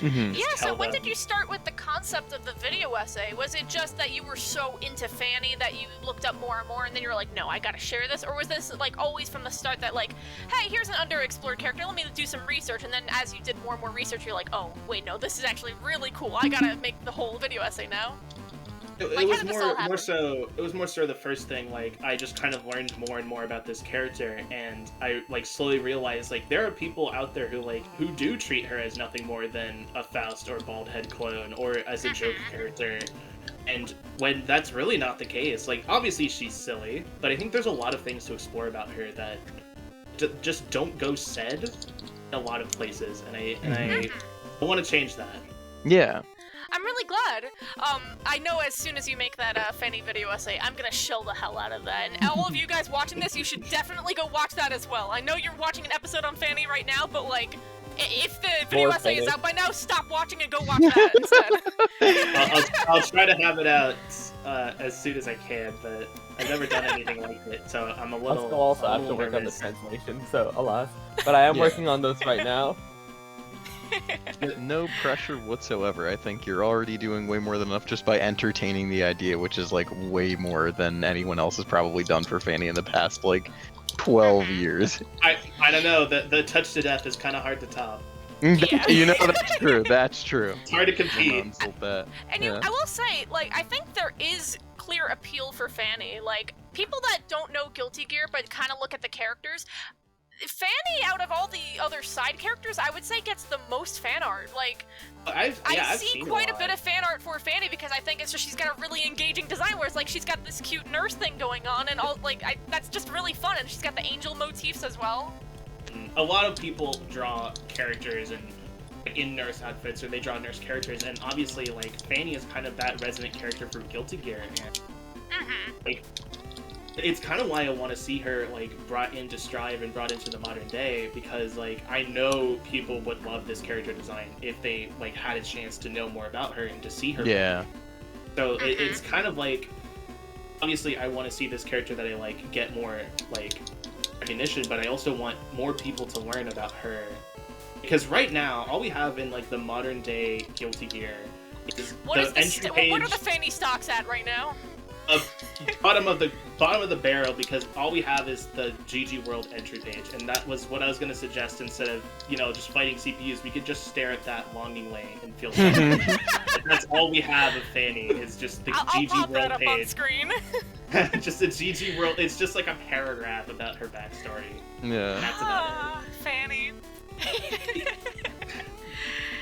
Yeah, so when did you start with the concept of the video essay? Was it just that you were so into Fanny that you looked up more and more, and then you were like, no, I gotta share this? Or was this like always from the start that like, hey, here's an underexplored character, let me do some research, and then as you did more and more research, you're like, oh, wait, no, this is actually really cool, I gotta make the whole video essay now? It was more so the first thing. Like, I just kind of learned more and more about this character, and I like slowly realized like there are people out there who do treat her as nothing more than a Faust or Baldhead clone, or as a joke character. And when that's really not the case, like obviously she's silly, but I think there's a lot of things to explore about her that just don't go said in a lot of places, and I want to change that. Yeah. I'm really glad. I know as soon as you make that Fanny video essay, I'm gonna shill the hell out of that. And all of you guys watching this, you should definitely go watch that as well. I know you're watching an episode on Fanny right now, but like, if the video essay is out by now, stop watching and go watch that instead. I'll try to have it out as soon as I can, but I've never done anything like it, so I'm a little. I'll also have to work on the translation, so alas. But I am working on those right now. No pressure whatsoever. I think you're already doing way more than enough just by entertaining the idea, which is like way more than anyone else has probably done for Fanny in the past like 12 years. I don't know, the touch to death is kind of hard to top. Yeah. You know, that's true. That's true. It's hard to compete. And I will say, like, I think there is clear appeal for Fanny. Like, people that don't know Guilty Gear but kind of look at the characters, Fanny, out of all the other side characters, I would say gets the most fan art. Like, I've see seen quite a bit of fan art for Fanny because I think it's just she's got a really engaging design where it's like she's got this cute nurse thing going on and all that's just really fun, and she's got the angel motifs as well. A lot of people draw characters in nurse outfits, or they draw nurse characters, and obviously like Fanny is kind of that resonant character from Guilty Gear, and like it's kind of why I want to see her like brought into Strive and brought into the modern day, because like I know people would love this character design if they like had a chance to know more about her and to see her. Yeah. So it's kind of like, obviously I want to see this character that I like get more like recognition, but I also want more people to learn about her, because right now all we have in like the modern day Guilty Gear is what are the Fanny stocks at right now? Bottom of the barrel, because all we have is the GG World entry page, and that was what I was going to suggest. Instead of just fighting CPUs, we could just stare at that longingly and feel sorry. That's all we have of Fanny is just the GG I'll pop World that up page. on screen. Just the GG World. It's just like a paragraph about her backstory. Yeah. That's about it. Fanny.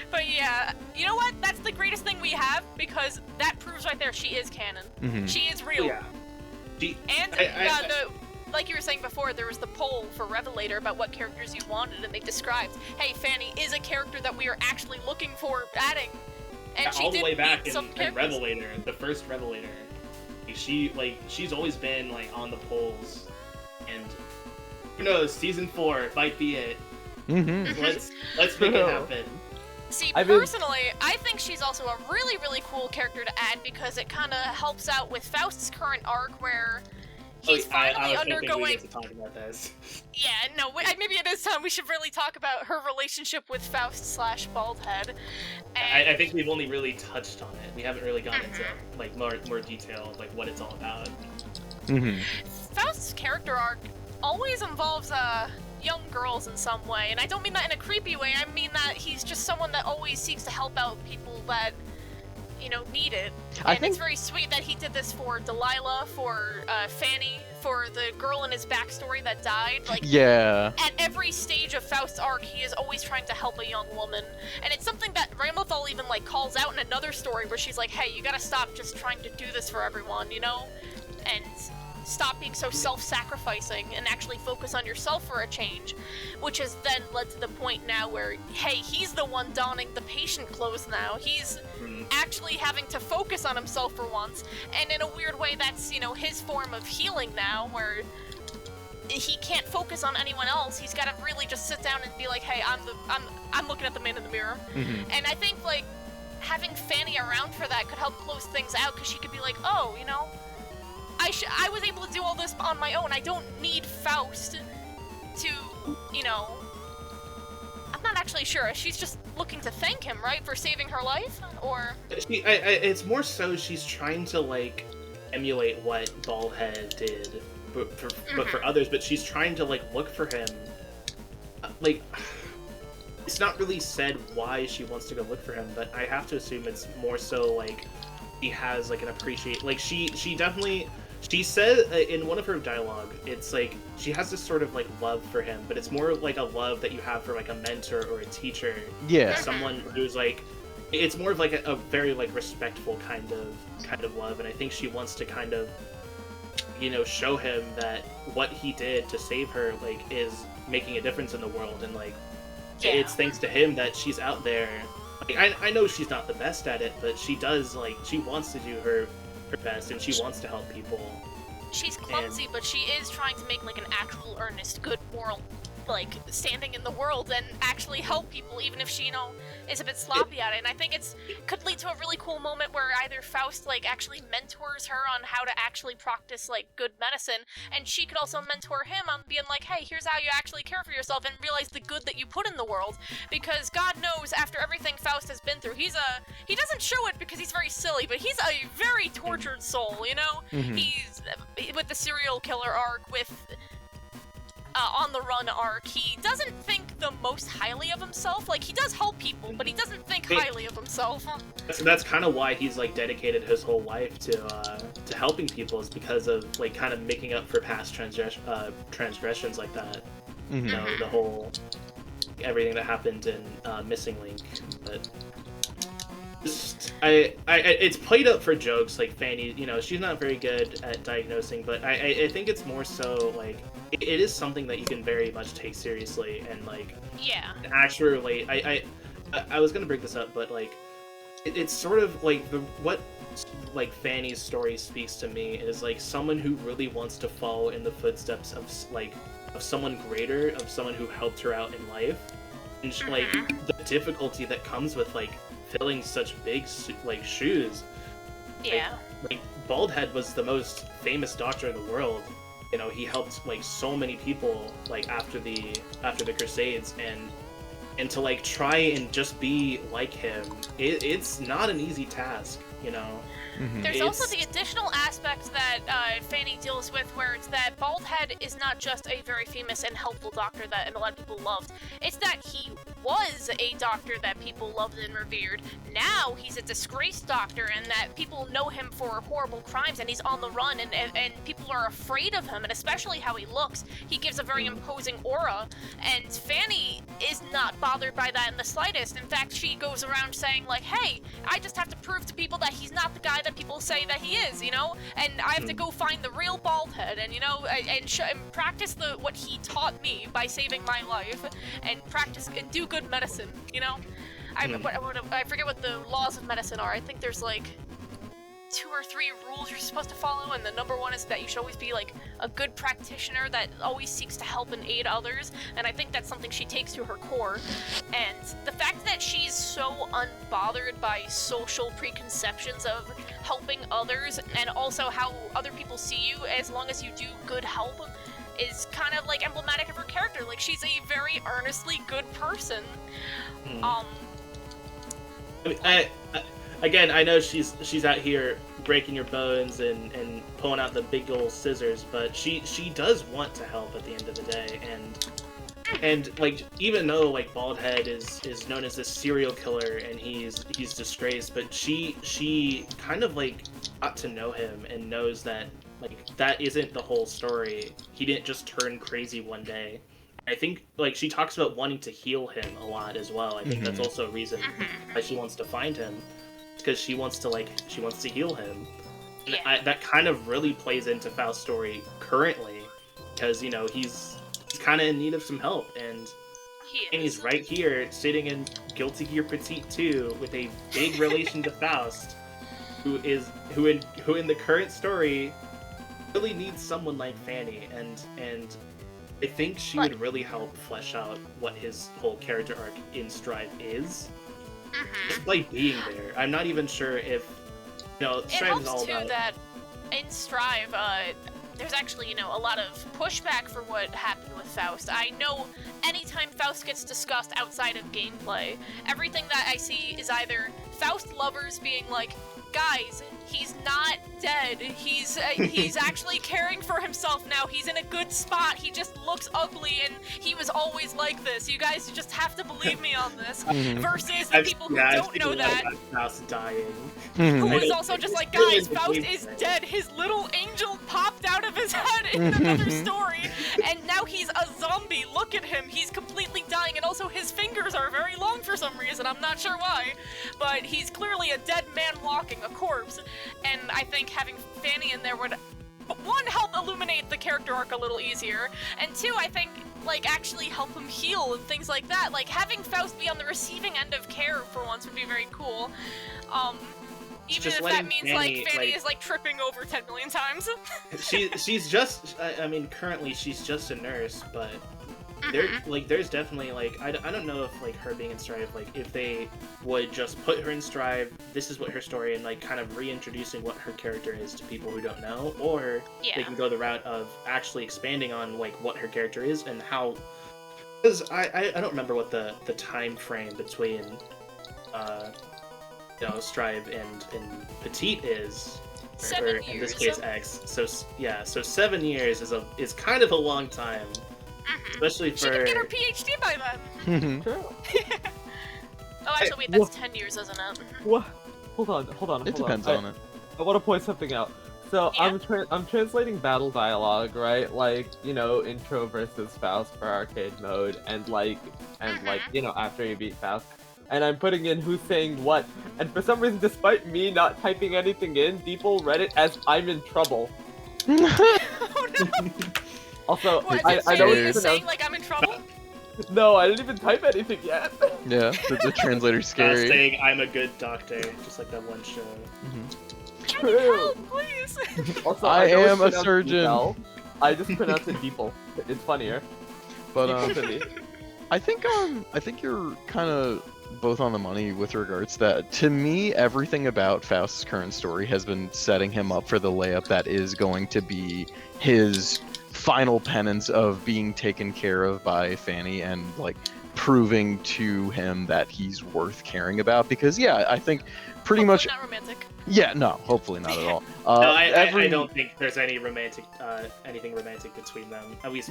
But yeah, you know what? That's the greatest thing we have, because that proves right there she is canon. She is real. Yeah. And like you were saying before, there was the poll for Revelator about what characters you wanted, and they described, hey, Fanny is a character that we are actually looking for adding. And she all the did way back meet some in characters. Revelator, the first Revelator, she's always been like on the polls, and who knows, season 4 might be it. Let's make it happen. See, personally, I think she's also a really, really cool character to add, because it kind of helps out with Faust's current arc, where he's finally undergoing. We get to talk about this. Yeah, no, maybe it is time we should really talk about her relationship with Faust/Baldhead. I think we've only really touched on it. We haven't really gone into like more detail, like what it's all about. Faust's character arc always involves young girls in some way, and I don't mean that in a creepy way. I mean that he's just someone that always seeks to help out people that need it. And it's very sweet that he did this for Delilah, for Fanny, for the girl in his backstory that died. Like, yeah. At every stage of Faust's arc, he is always trying to help a young woman, and it's something that Ramlethal even like calls out in another story where she's like, "Hey, you gotta stop just trying to do this for everyone, and stop being so self-sacrificing and actually focus on yourself for a change," which has then led to the point now where, hey, he's the one donning the patient clothes now. He's actually having to focus on himself for once, and in a weird way that's, his form of healing now, where he can't focus on anyone else. He's got to really just sit down and be like, hey, I'm looking at the man in the mirror. And I think like having Fanny around for that could help close things out, because she could be like, oh, I was able to do all this on my own. I don't need Faust to, I'm not actually sure. She's just looking to thank him, right, for saving her life? Or... It's more so she's trying to, like, emulate what Baldhead did, but for others, but she's trying to, like, look for him. Like, it's not really said why she wants to go look for him, but I have to assume it's more so, like, she has, like, an appreciate... Like, she definitely... She said in one of her dialogue, it's like she has this sort of like love for him, but it's more like a love that you have for like a mentor or a teacher. Yeah. Someone who's like, it's more of like a very like respectful kind of love, and I think she wants to kind of, show him that what he did to save her like is making a difference in the world, and like it's thanks to him that she's out there. Like, I know she's not the best at it, but she does like she wants to do her best, and she wants to help people. She's clumsy, but she is trying to make like an actual earnest good moral like standing in the world and actually help people, even if she is a bit sloppy at it. And I think could lead to a really cool moment where either Faust like actually mentors her on how to actually practice like good medicine, and she could also mentor him on being like, hey, here's how you actually care for yourself and realize the good that you put in the world, because God knows after everything Faust has been through, he doesn't show it because he's very silly, but he's a very tortured soul, He's with the serial killer arc, with on the run arc, he doesn't think the most highly of himself. Like, he does help people, but he doesn't think highly of himself. That's kind of why he's like dedicated his whole life to helping people, is because of like kind of making up for past transgressions like that. you know, the whole everything that happened in Missing Link, but just it's played up for jokes. Like Fanny, you know, she's not very good at diagnosing, but I think it's more so like it is something that you can very much take seriously and like actually relate. I was gonna bring this up, but like it's sort of like what like Fanny's story speaks to me is like someone who really wants to follow in the footsteps of someone greater, of someone who helped her out in life, and like the difficulty that comes with like filling such big like shoes. Like Baldhead was the most famous doctor in the world. You know, he helped like so many people like after the Crusades, and to like try and just be like him, it's not an easy task, you know. There's also the additional aspect that Fanny deals with, where it's that Baldhead is not just a very famous and helpful doctor that a lot of people loved. It's that he was a doctor that people loved and revered. Now he's a disgraced doctor, and that people know him for horrible crimes, and he's on the run, and people are afraid of him, and especially how he looks. He gives a very imposing aura, and Fanny is not bothered by that in the slightest. In fact, she goes around saying like, hey, I just have to prove to people that he's not the guy that people say that he is, you know, and I have to go find the real Baldhead, and you know, and practice what he taught me by saving my life, and practice and do good medicine, you know. I forget what the laws of medicine are. I think there's like 2 or 3 rules you're supposed to follow, and the number 1 is that you should always be like a good practitioner that always seeks to help and aid others, and I think that's something she takes to her core. And the fact that she's so unbothered by social preconceptions of helping others, and also how other people see you as long as you do good help, is kind of like emblematic of her character. Like, she's a very earnestly good person. Again, I know she's out here breaking your bones and pulling out the big old scissors, but she does want to help at the end of the day, and like, even though like Baldhead is known as this serial killer and he's disgraced, but she kind of like got to know him and knows that like that isn't the whole story. He didn't just turn crazy one day. I think like she talks about wanting to heal him a lot as well. I think that's also a reason why she wants to find him, because she wants to heal him. And that kind of really plays into Faust's story currently, because you know he's kind of in need of some help, and he's right here sitting in Guilty Gear Petit 2 with a big relation to Faust, who in the current story really needs someone like Fanny, and I think she would really help flesh out what his whole character arc in Strive is. Just by being there. I'm not even sure if, you know, Strive is all about... It helps, too, that in Strive, there's actually, you know, a lot of pushback for what happened with Faust. I know anytime Faust gets discussed outside of gameplay, everything that I see is either Faust lovers being like, guys, he's not dead. He's actually caring for himself now. He's in a good spot. He just looks ugly, and he was always like this. You guys just have to believe me on this. Versus the people who don't know that. Faust dying. Who was also just like, guys, Faust is dead. His little angel popped out of his head in another story, and now he's a zombie. Look at him. He's completely dying, and also his fingers are very long for some reason. I'm not sure why, but he's clearly a dead man walking, a corpse. And I think having Fanny in there would, 1, help illuminate the character arc a little easier, and 2, I think, like, actually help him heal and things like that. Like, having Faust be on the receiving end of care for once would be very cool. Even if that means, Fanny is, tripping over 10 million times. she's just, I mean, currently she's just a nurse, but there's definitely, I don't know if, her being in Strive, if they would just put her in Strive, this is what her story, and, kind of reintroducing what her character is to people who don't know, or they can go the route of actually expanding on, what her character is and how... Because I don't remember what the time frame between, Strive and Petite is. 7 years. In this case, X. So 7 years is kind of a long time. Especially for... She can get her PhD by then! True. Oh, actually, wait, that's 10 years, isn't it? What? Hold on. It depends on it. I want to point something out. So Yeah. I'm translating battle dialogue, right? Like, intro versus Faust for arcade mode, and after you beat Faust. And I'm putting in who's saying what, and for some reason, despite me not typing anything in, people read it as I'm in trouble. Oh no! Also, What, I know Fanny it's is saying pronounced. like I'm in trouble? No, I didn't even type anything yet. Yeah, the translator's scary. Saying I'm a good doctor, just like that one show. Can you help, please? Also, I know it's am a pronounced surgeon. Beeple. I just pronounce it Beeple. It's funnier. But Beeple to me. I think you're kind of both on the money with regards to that. To me, everything about Faust's current story has been setting him up for the layup that is going to be his final penance of being taken care of by Fanny and like proving to him that he's worth caring about. Because I think pretty much. Not romantic. Yeah, no, hopefully not at all. No, I don't think there's any anything romantic between them. At least.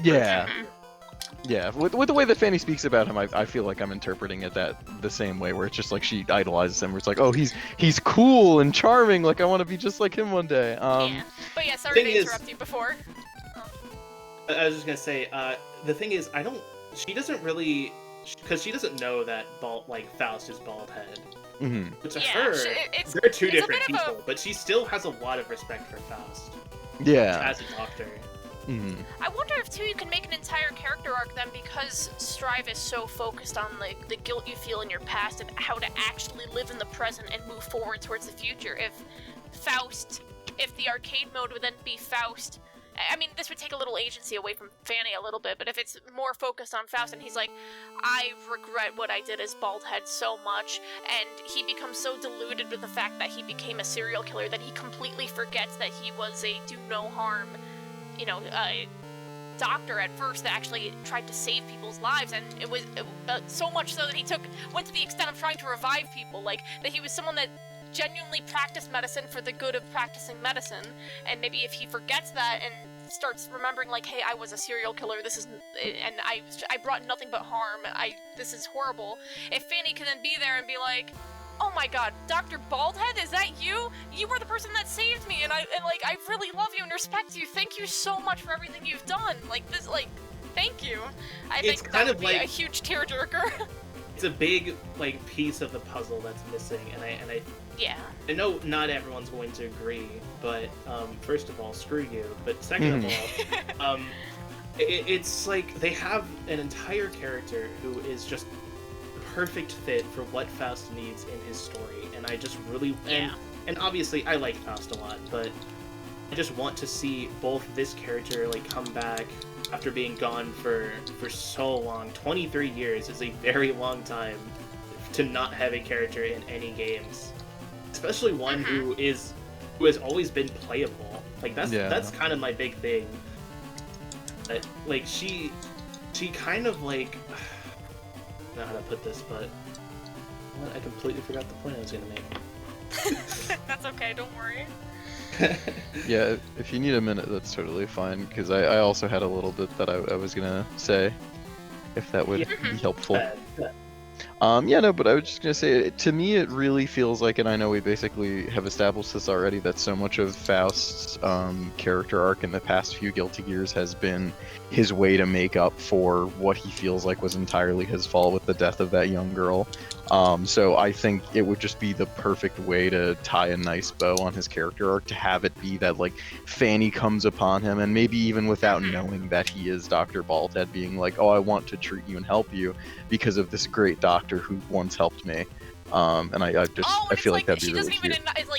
Yeah, with the way that Fanny speaks about him, I feel like I'm interpreting it the same way, where it's just like she idolizes him, where it's like, oh, he's cool and charming, like I want to be just like him one day. Yeah. But yeah, sorry to interrupt you before. I was just gonna say, the thing is, she doesn't really, because she doesn't know that Faust is Baldhead. Mm-hmm. But to her, they're two different people, but she still has a lot of respect for Faust. Yeah. As a doctor. Mm-hmm. I wonder if too you can make an entire character arc then, because Strive is so focused on like the guilt you feel in your past and how to actually live in the present and move forward towards the future. If the arcade mode would then be Faust, I mean, this would take a little agency away from Fanny a little bit, but if it's more focused on Faust and he's like, I regret what I did as Baldhead so much, and he becomes so deluded with the fact that he became a serial killer that he completely forgets that he was a do no harm, doctor at first that actually tried to save people's lives, and it was so much so that he went to the extent of trying to revive people, like that he was someone that genuinely practiced medicine for the good of practicing medicine, and maybe if he forgets that and starts remembering like, hey, I was a serial killer, and I brought nothing but harm, this is horrible, if Fanny can then be there and be like, oh my god, Dr. Baldhead, is that you? You were the person that saved me, and I really love you and respect you. Thank you so much for everything you've done. Thank you. I think that would be a huge tearjerker. It's a big piece of the puzzle that's missing, and I know not everyone's going to agree, but first of all, screw you. But second of all, it's like they have an entire character who is just perfect fit for what Faust needs in his story, and I just really and obviously I like Faust a lot, but I just want to see both this character come back after being gone for so long. 23 years is a very long time to not have a character in any games, especially one who has always been playable. That's kind of my big thing. She kind of I don't know how to put this, but I completely forgot the point I was gonna make. That's okay, don't worry. Yeah, if you need a minute, that's totally fine, because I also had a little bit that I was gonna say, if that would be helpful. But I was just gonna say, to me it really feels like, and I know we basically have established this already, that so much of Faust's character arc in the past few Guilty Gears has been his way to make up for what he feels like was entirely his fault with the death of that young girl. So I think it would just be the perfect way to tie a nice bow on his character arc, to have it be that Fanny comes upon him, and maybe even without knowing that he is Dr. Baldhead, being like, oh, I want to treat you and help you because of this great doctor who once helped me. And I feel like that'd be really cute. She doesn't even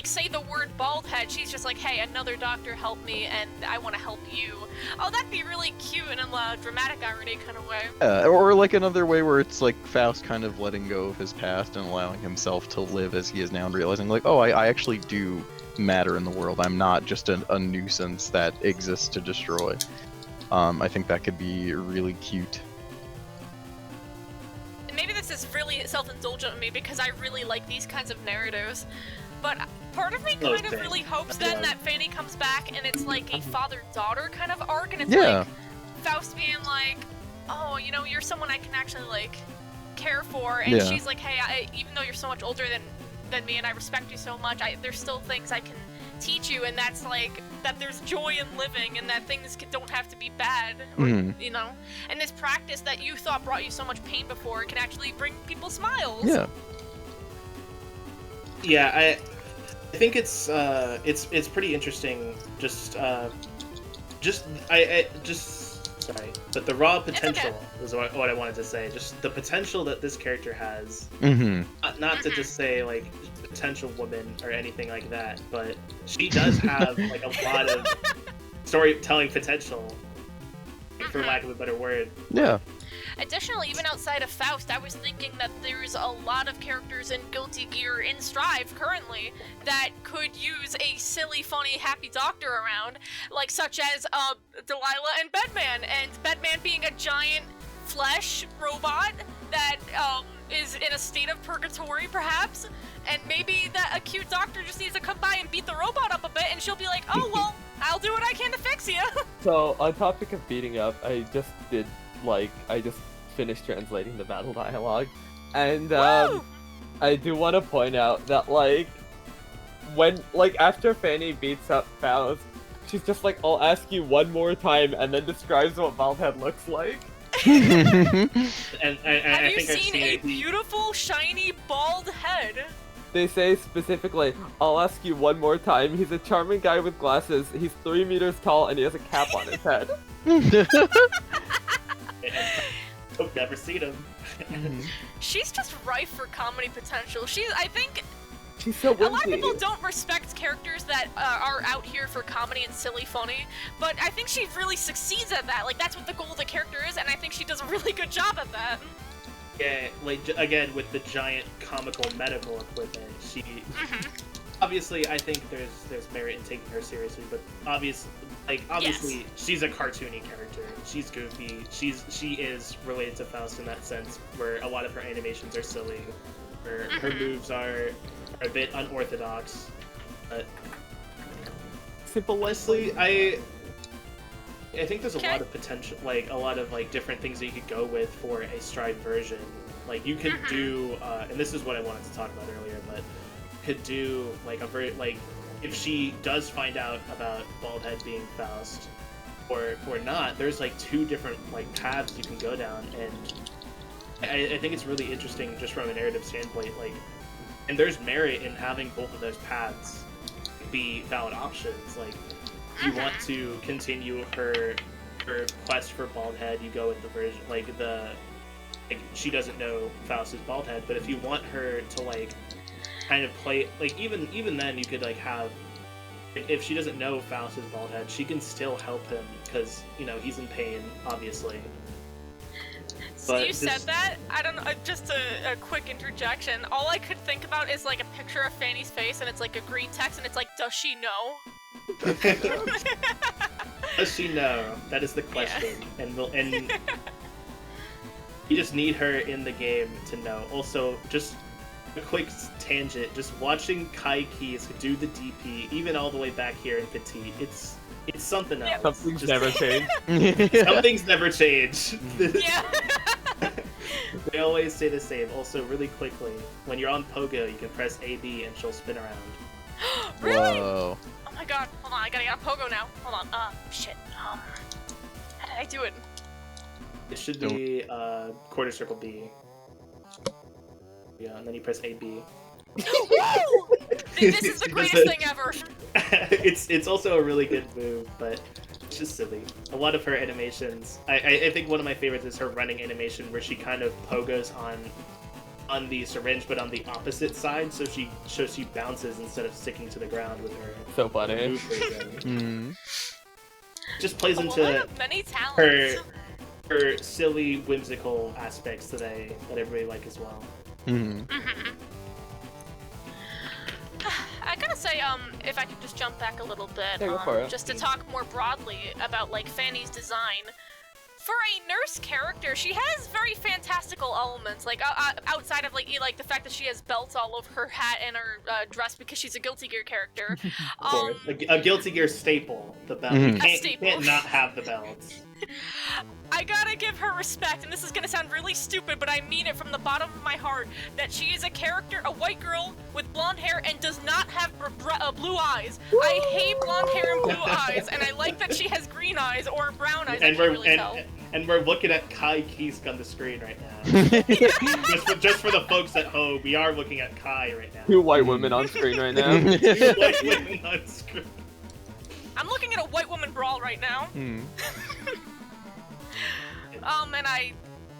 say the word Baldhead. She's just like, hey, another doctor helped me, and I want to help you. Oh, that'd be really cute in a dramatic irony kind of way. Or another way where it's Faust kind of letting go of his past and allowing himself to live as he is now, and realizing I actually do matter in the world. I'm not just a nuisance that exists to destroy. I think that could be really cute. Maybe this is really self-indulgent of me because I really like these kinds of narratives, but part of me kind of really hopes then that Fanny comes back and it's a father-daughter kind of arc, and it's Faust being like, oh, you're someone I can actually care for, and she's like, hey, even though you're so much older than me and I respect you so much, there's still things I can teach you, and that's like that there's joy in living, and that things don't have to be bad, or, you know, and this practice that you thought brought you so much pain before can actually bring people smiles. Yeah. Yeah, I think it's pretty interesting. Sorry, but the raw potential is what I wanted to say. Just the potential that this character has. Not to just say like potential woman or anything like that, but she does have like a lot of storytelling potential, for lack of a better word. Yeah. Additionally, even outside of Faust, I was thinking that there's a lot of characters in Guilty Gear in Strive currently that could use a silly, funny, happy doctor around, like such as Delilah and Bedman, and Bedman being a giant flesh robot that is in a state of purgatory, perhaps, and maybe that a cute doctor just needs to come by and beat the robot up a bit, and she'll be like, oh, well, I'll do what I can to fix you. So, on topic of beating up, I just finished translating the battle dialogue, and I do want to point out that after Fanny beats up Faust, she's just like, I'll ask you one more time, and then describes what Baldhead looks like. And Have you seen a beautiful, shiny, bald head? They say specifically, I'll ask you one more time. He's a charming guy with glasses. He's 3 meters tall, and he has a cap on his head. I've never seen him. She's just rife for comedy potential. I think She's so whimsy. a lot of people don't respect characters that are out here for comedy and silly funny, but I think she really succeeds at that. Like, that's what the goal of the character is, and I think she does a really good job at that. Yeah, like, again, with the giant comical medical equipment, she... Obviously, I think there's merit in taking her seriously, but obviously, Yes. she's a cartoony character. She's goofy. She is related to Faust in that sense, where a lot of her animations are silly, where her moves are a bit unorthodox. But Simple, honestly, I think there's a lot of potential, like a lot of different things that you could go with for a Stride version. Like you could do, and this is what I wanted to talk about earlier, but could do if she does find out about Baldhead being Faust, or not, there's two different paths you can go down, and I think it's really interesting just from a narrative standpoint. And there's merit in having both of those paths be valid options. Like, if you want to continue her quest for Baldhead, you go with the version she doesn't know Faust is Baldhead, but if you want her to kind of play even then you could have, if she doesn't know Faust is Baldhead, she can still help him because he's in pain, obviously. So you said that, I don't know, just a quick interjection. All I could think about is a picture of Fanny's face, and it's a green text, and it's does she know? Does she know? That is the question. Yeah. And you just need her in the game to know. Also, just a quick tangent, just watching Kai Keys do the DP, even all the way back here in Petit, it's something else. Something's never changed. Something's never changed. Yeah. They always say the same. Also, really quickly, when you're on Pogo, you can press AB and she'll spin around. Really? Whoa. Oh my god, hold on, I gotta get on Pogo now. Hold on, shit. How did I do it? It should be quarter circle B. Yeah, and then you press AB. Woo! This is the greatest thing ever. It's also a really good move, but it's just silly. A lot of her animations, I think one of my favorites is her running animation where she kind of pogos on the syringe, but on the opposite side, so she bounces instead of sticking to the ground with her. So funny. Move version. Just plays into many talents. her silly, whimsical aspects that everybody like as well. I gotta say, if I could just jump back a little bit, Yeah, go for it. just to talk more broadly about Fanny's design. For a nurse character, she has very fantastical elements, outside of the fact that she has belts all over her hat and her dress because she's a Guilty Gear character. Of course, a Guilty Gear staple, the belt. You can't not have the belts. I gotta give her respect, and this is gonna sound really stupid, but I mean it from the bottom of my heart, that she is a character, a white girl with blonde hair, and does not have blue eyes. I hate blonde hair and blue eyes, and I like that she has green eyes, or brown eyes, I can't really tell. And we're looking at Kai Kiesk on the screen right now. just for the folks at home, we are looking at Kai right now. 2 white women on screen right now. 2 white women on screen. I'm looking at a white woman brawl right now.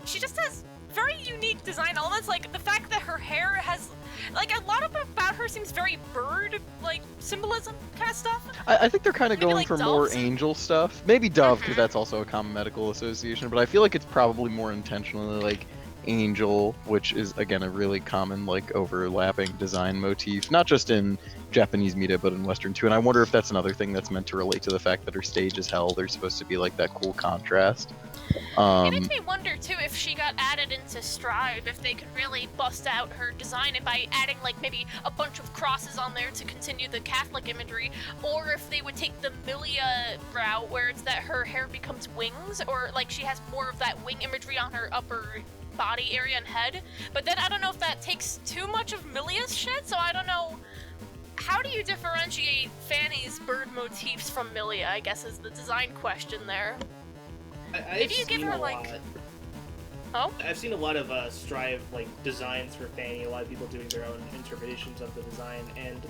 She just has very unique design elements, like the fact that her hair has, like, a lot about her seems very bird, like, symbolism kind of stuff. I think they're kind of Maybe, going like, for more doves? angel stuff. Maybe dove, because that's also a common medical association, but I feel like it's probably more intentionally, like, angel, which is, again, a really common, like, overlapping design motif, not just in Japanese media, but in Western too, and I wonder if that's another thing that's meant to relate to the fact that her stage is hell. There's supposed to be, like, that cool contrast. It makes me wonder, too, if she got added into Stride, if they could really bust out her design and by adding, like, maybe a bunch of crosses on there to continue the Catholic imagery, or if they would take the Milia route, where it's that her hair becomes wings, or, like, she has more of that wing imagery on her upper body area and head. But then I don't know if that takes too much of Milia's shit, so I don't know. How do you differentiate Fanny's bird motifs from Milia, I guess is the design question there. Maybe you give her, like... Oh? I've seen a lot of Strive, like, designs for Fanny, a lot of people doing their own interpretations of the design, and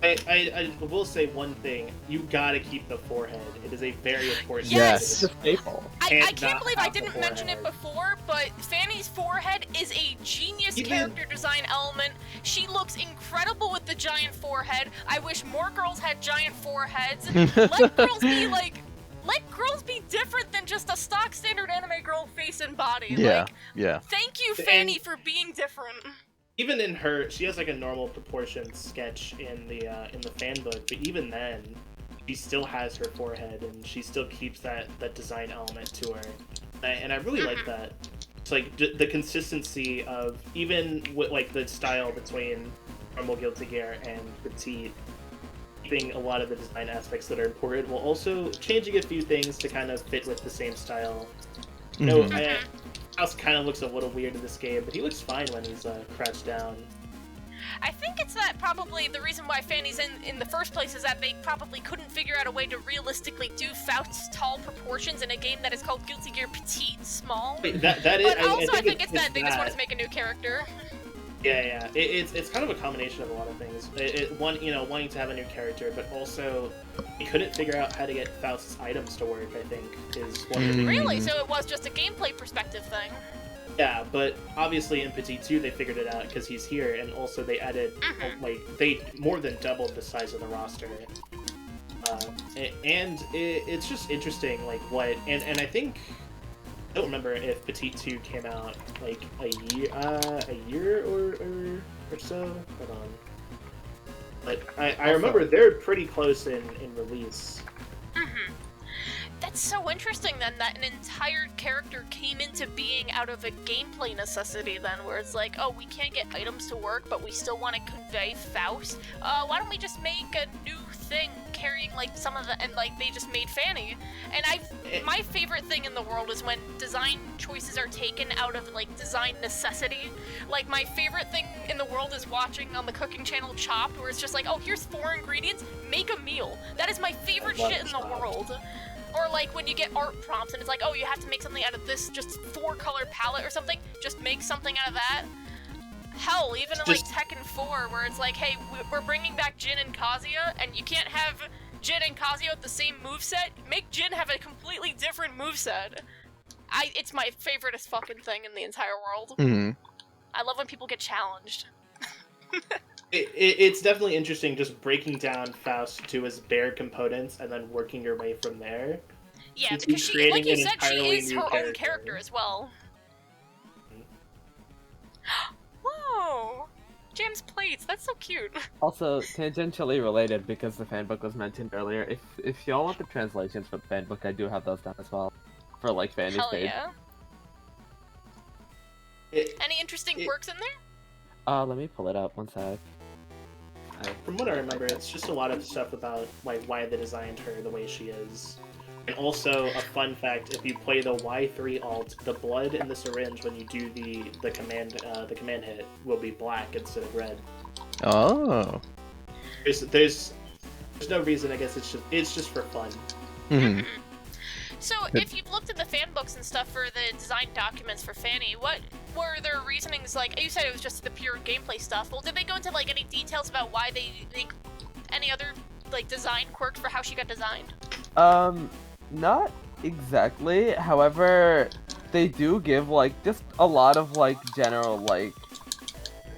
I will say one thing, you gotta keep the forehead. It is a very important Yes! It's a staple. I can't believe I didn't mention it before, but Fanny's forehead is a genius character design element. She looks incredible with the giant forehead. I wish more girls had giant foreheads. Let girls be, like... Let girls be different than just a stock standard anime girl face and body. Yeah, like, Thank you, Fanny, for being different. Even in her, she has like a normal proportion sketch in the fan book, but even then, she still has her forehead, and she still keeps that design element to her, and I really like that. It's like the consistency of even with like the style between normal Guilty Gear and Petite. Keeping a lot of the design aspects that are important while also changing a few things to kind of fit with the same style. You know, House kind of looks a little weird in this game, but he looks fine when he's crouched down. I think it's that probably the reason why Fanny's in the first place is that they probably couldn't figure out a way to realistically do Faust's tall proportions in a game that is called Guilty Gear Petite Small. Wait, that is, but also I think it's that they just that. wanted to make a new character. Yeah. It's kind of a combination of a lot of things. Wanting to have a new character, but also they couldn't figure out how to get Faust's items to work. I think is one of the Really? So it was just a gameplay perspective thing. Yeah, but obviously in Petite 2 they figured it out because he's here, and also they added they more than doubled the size of the roster. And it's just interesting, like what and I think. I don't remember if Petite 2 came out like a year or so. Hold on. But I remember they're pretty close in release. That's so interesting then that an entire character came into being out of a gameplay necessity then, where it's like, oh, we can't get items to work, but we still want to convey Faust. Why don't we just make a new thing carrying like some of the, and like they just made Fanny. And my favorite thing in the world is when design choices are taken out of like design necessity. Like my favorite thing in the world is watching on the cooking channel Chopped, where it's just like, oh, here's 4 ingredients, make a meal. That is my favorite shit in the world. Or like when you get art prompts and it's like, oh, you have to make something out of this just 4-color palette or something, just make something out of that. Hell, even in like Tekken 4, where it's like, hey, we're bringing back Jin and Kazuya, and you can't have Jin and Kazuya with the same moveset. Make Jin have a completely different moveset. It's my favoriteest fucking thing in the entire world. I love when people get challenged. It's definitely interesting just breaking down Faust to his bare components and then working your way from there. Yeah, because she, like you said, she is her own character as well. Whoa! Jam's plates, that's so cute. Also, tangentially related, because the fanbook was mentioned earlier, if y'all want the translations for the fanbook, I do have those done as well. For like Fanny's page. Hell yeah. Any interesting quirks in there? Let me pull it up one sec. From what I remember, it's just a lot of stuff about like why they designed her the way she is. And also, a fun fact: if you play the Y3 alt, the blood in the syringe when you do the command hit will be black instead of red. Oh. There's no reason. I guess it's just for fun. Hmm. So, if you've looked at the fan books and stuff for the design documents for Fanny, what were their reasonings like? You said it was just the pure gameplay stuff. Well, did they go into like any details about why they any other like design quirks for how she got designed? Not exactly. However, they do give like just a lot of like general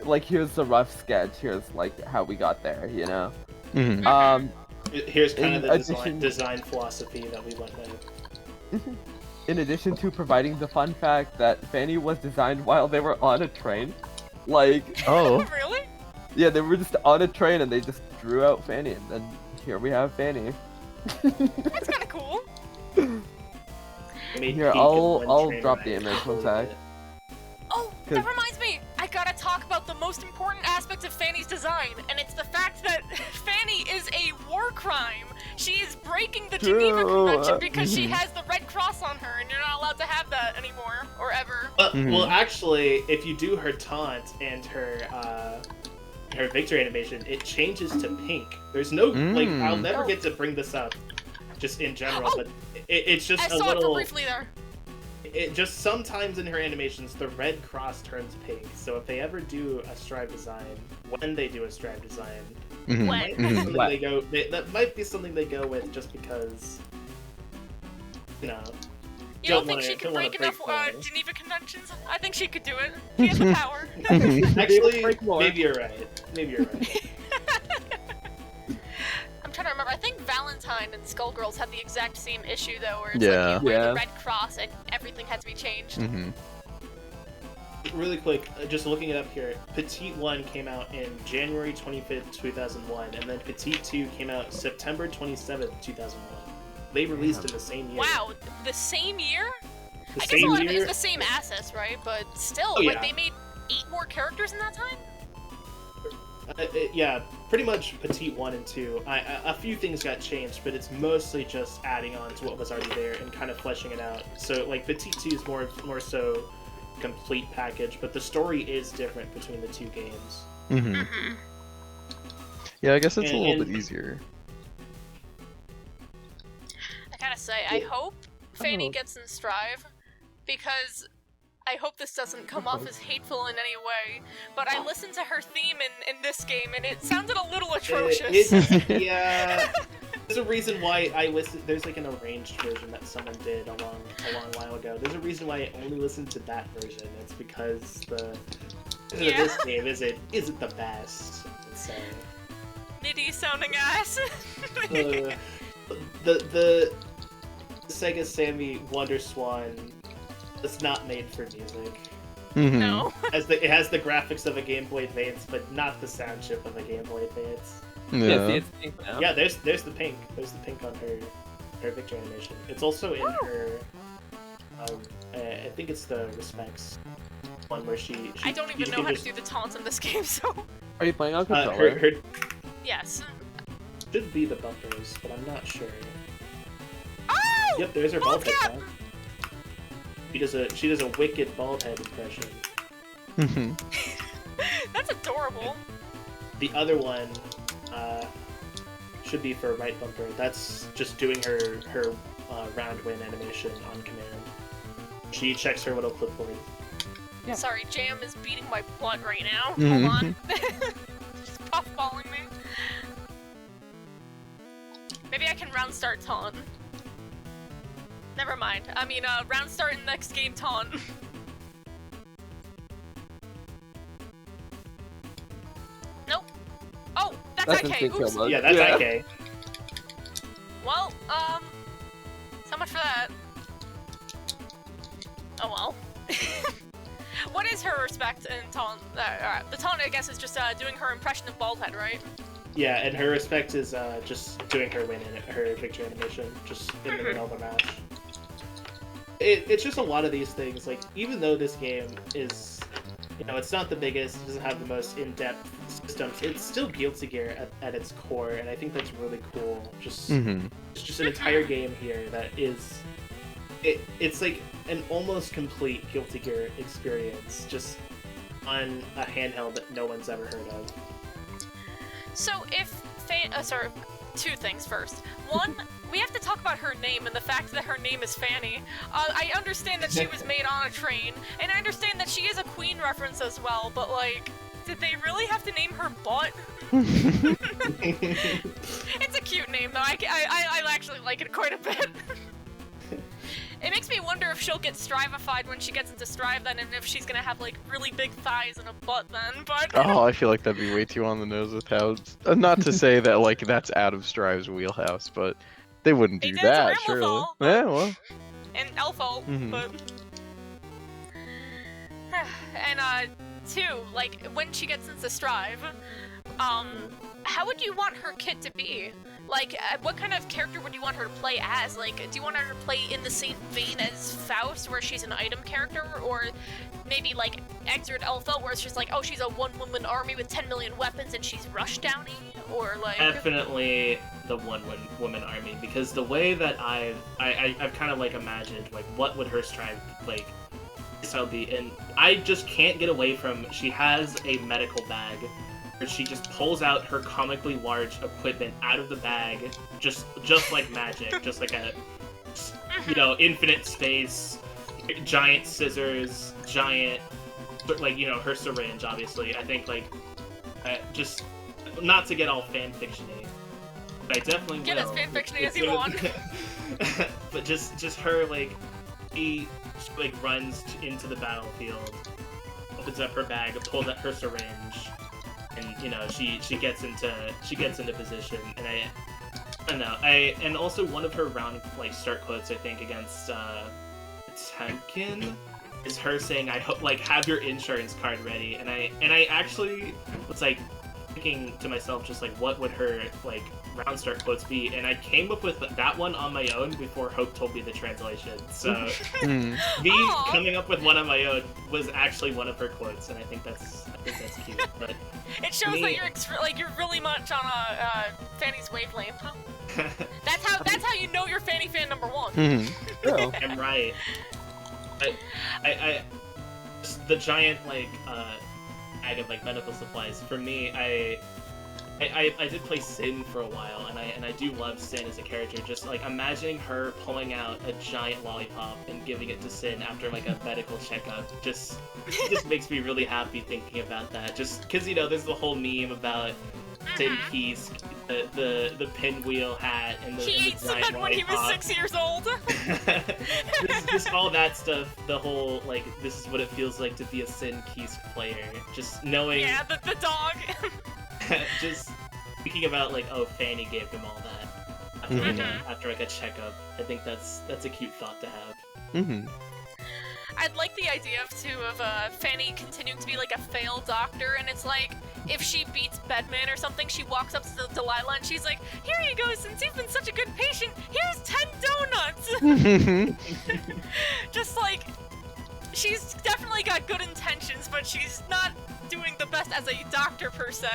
like here's the rough sketch. Here's like how we got there. You know. Hmm. Here's kind of the addition- design philosophy that we went with. In addition to providing the fun fact that Fanny was designed while they were on a train, like Oh. Really? yeah, they were just on a train and they just drew out Fanny, and then here we have Fanny. That's kind of cool. Made Here, pink and one I'll train drop ride. the image one Holy sec. shit. Oh, that reminds me! I gotta talk about the most important aspect of Fanny's design, and it's the fact that Fanny is a war crime. She is breaking the Geneva True. Convention because she has the red cross on her, and you're not allowed to have that anymore, or ever. Well, actually, if you do her taunt and her victory animation, it changes to pink. There's no like I'll never get to bring this up, just in general, but it's just I a saw it little. briefly there. It just sometimes in her animations, the red cross turns pink. So if they ever do a strive design, when they do a strive design, Mhm. might be something they go. That might be something they go with just because, you know. You don't think she could break enough Geneva Conventions? I think she could do it. She has the power. Actually, Break more. maybe you're right. Maybe you're right. I'm trying to remember. I think Valentine and Skullgirls had the exact same issue though, where it's Yeah. like you wear Yeah. the red cross and everything had to be changed. Hmm. Really quick, just looking it up here, Petite 1 came out in January 25th, 2001, and then Petite 2 came out September 27th, 2001. They released in the same year. Wow, the same year? The I guess a lot of it year. is the same assets, right? But still, Oh, like yeah. they made 8 more characters in that time? Yeah, pretty much Petite 1 and 2. A few things got changed, but it's mostly just adding on to what was already there and kind of fleshing it out. So, like, Petite 2 is more so complete package, but the story is different between the two games. Hmm. Mm-hmm. Yeah, I guess it's a And- little and- bit easier. I gotta say, I hope Fanny gets in Strive, because I hope this doesn't come off as hateful in any way, but I listened to her theme in this game, and it sounded a little atrocious. Yeah. There's a reason why I listened. There's like an arranged version that someone did a long while ago. There's a reason why I only listened to that version. It's because this game isn't the best. So Nitty sounding ass. the Sega Sammy Wonderswan is not made for music. Mhm. No. It has the graphics of a Game Boy Advance, but not the sound chip of a Game Boy Advance. Yeah, Yeah. see, it's pink now. Yeah, there's the pink. There's the pink on her victory animation. It's also in her. I think it's the respects one where she I don't you even know can how just- to do the taunts in this game, so... Are you playing on controller? her Yes. should be the bumpers, but I'm not sure. Oh! Yep, there's her Bald Baldhead cap! song. She does a wicked Baldhead impression. Mhm. That's adorable. The other one should be for right bumper. That's just doing her round win animation on command. She checks her little clipboard. Yeah. Sorry, Jam is beating my butt right now. Mhm. Hold on. She's puffballing me. Maybe I can round start taunt. Never mind. I mean, round start in next game taunt. Nope. Oh, that's That's IK. instant Oops. kill mode. Yeah, that's IK. Well, so much for that. Oh well. What is her respect and taunt? The taunt, I guess, is just doing her impression of Baldhead, right? Yeah, and her respect is just doing her her victory animation, just in the middle of the match. It's just a lot of these things. Like, even though this game is, it's not the biggest, it doesn't have the most in-depth systems, it's still Guilty Gear at its core, and I think that's really cool. Just Mhm. just an entire game here that is it's like an almost complete Guilty Gear experience, just on a handheld that no one's ever heard of. So if sorry, two things first. One, we have to talk about her name and the fact that her name is Fanny. I understand that she was made on a train, and I understand that she is a Queen reference as well, but like, did they really have to name her Butt? It's a cute name though, I actually like it quite a bit. It makes me wonder if she'll get strivified when she gets into Strive then, and if she's gonna have like really big thighs and a butt then, but... Oh, I feel like that'd be way too on the nose with how... Not to say that, like, that's out of Strive's wheelhouse, but they wouldn't do that, surely. Yeah, well... And Elfo, but... And, two, like, when she gets into Strive, how would you want her kit to be? Like, what kind of character would you want her to play as? Like, do you want her to play in the same vein as Faust, where she's an item character? Or maybe, like, Exert Elfa, where it's just like, oh, she's a one-woman army with 10 million weapons and she's Rushdowny? Or, like... Definitely the one-woman army, because the way that I've kind of, like, imagined, like, what would her Strive, like, so be, and I just can't get away from, she has a medical bag, where she just pulls out her comically large equipment out of the bag, just like magic, just like a, you know, infinite space, giant scissors, giant, like, you know, her syringe, obviously. I think, like, just, not to get all fanfiction-y, but I definitely get will. as fanfiction-y as you want. But just her, like, she, like, runs into the battlefield, opens up her bag, pulls out her syringe, and, you know, she gets into position, and I don't know, and also one of her round, like, start quotes, I think, against Temkin is her saying, I hope, like, have your insurance card ready, and I actually was, like, thinking to myself, just, like, what would her, like, round start quotes be, and I came up with that one on my own before Hope told me the translation, so me coming up with one on my own was actually one of her quotes, and I think that's cute. But it shows that you're really much on Fanny's wavelength. Huh? That's how you know you're Fanny fan number one. Oh. I'm right. I the giant, like, bag of, like, medical supplies, for me, I did play Sin for a while, and I do love Sin as a character. Just, like, imagining her pulling out a giant lollipop and giving it to Sin after, like, a medical checkup just makes me really happy thinking about that. Just because, you know, there's the whole meme about Sin Keys, the pinwheel hat, and the he ate giant that when he was 6 years old. just all that stuff. The whole, like, this is what it feels like to be a Sin Keys player. Just knowing. Yeah, the dog. Just thinking about, like, oh, Fanny gave him all that after like a checkup. I think that's a cute thought to have. I'd like the idea of Fanny continuing to be like a failed doctor, and it's like, if she beats Bedman or something, she walks up to Delilah and she's like, here you go, since you've been such a good patient, here's 10 donuts! Just like, she's definitely got good intentions, but she's not doing the best as a doctor per se.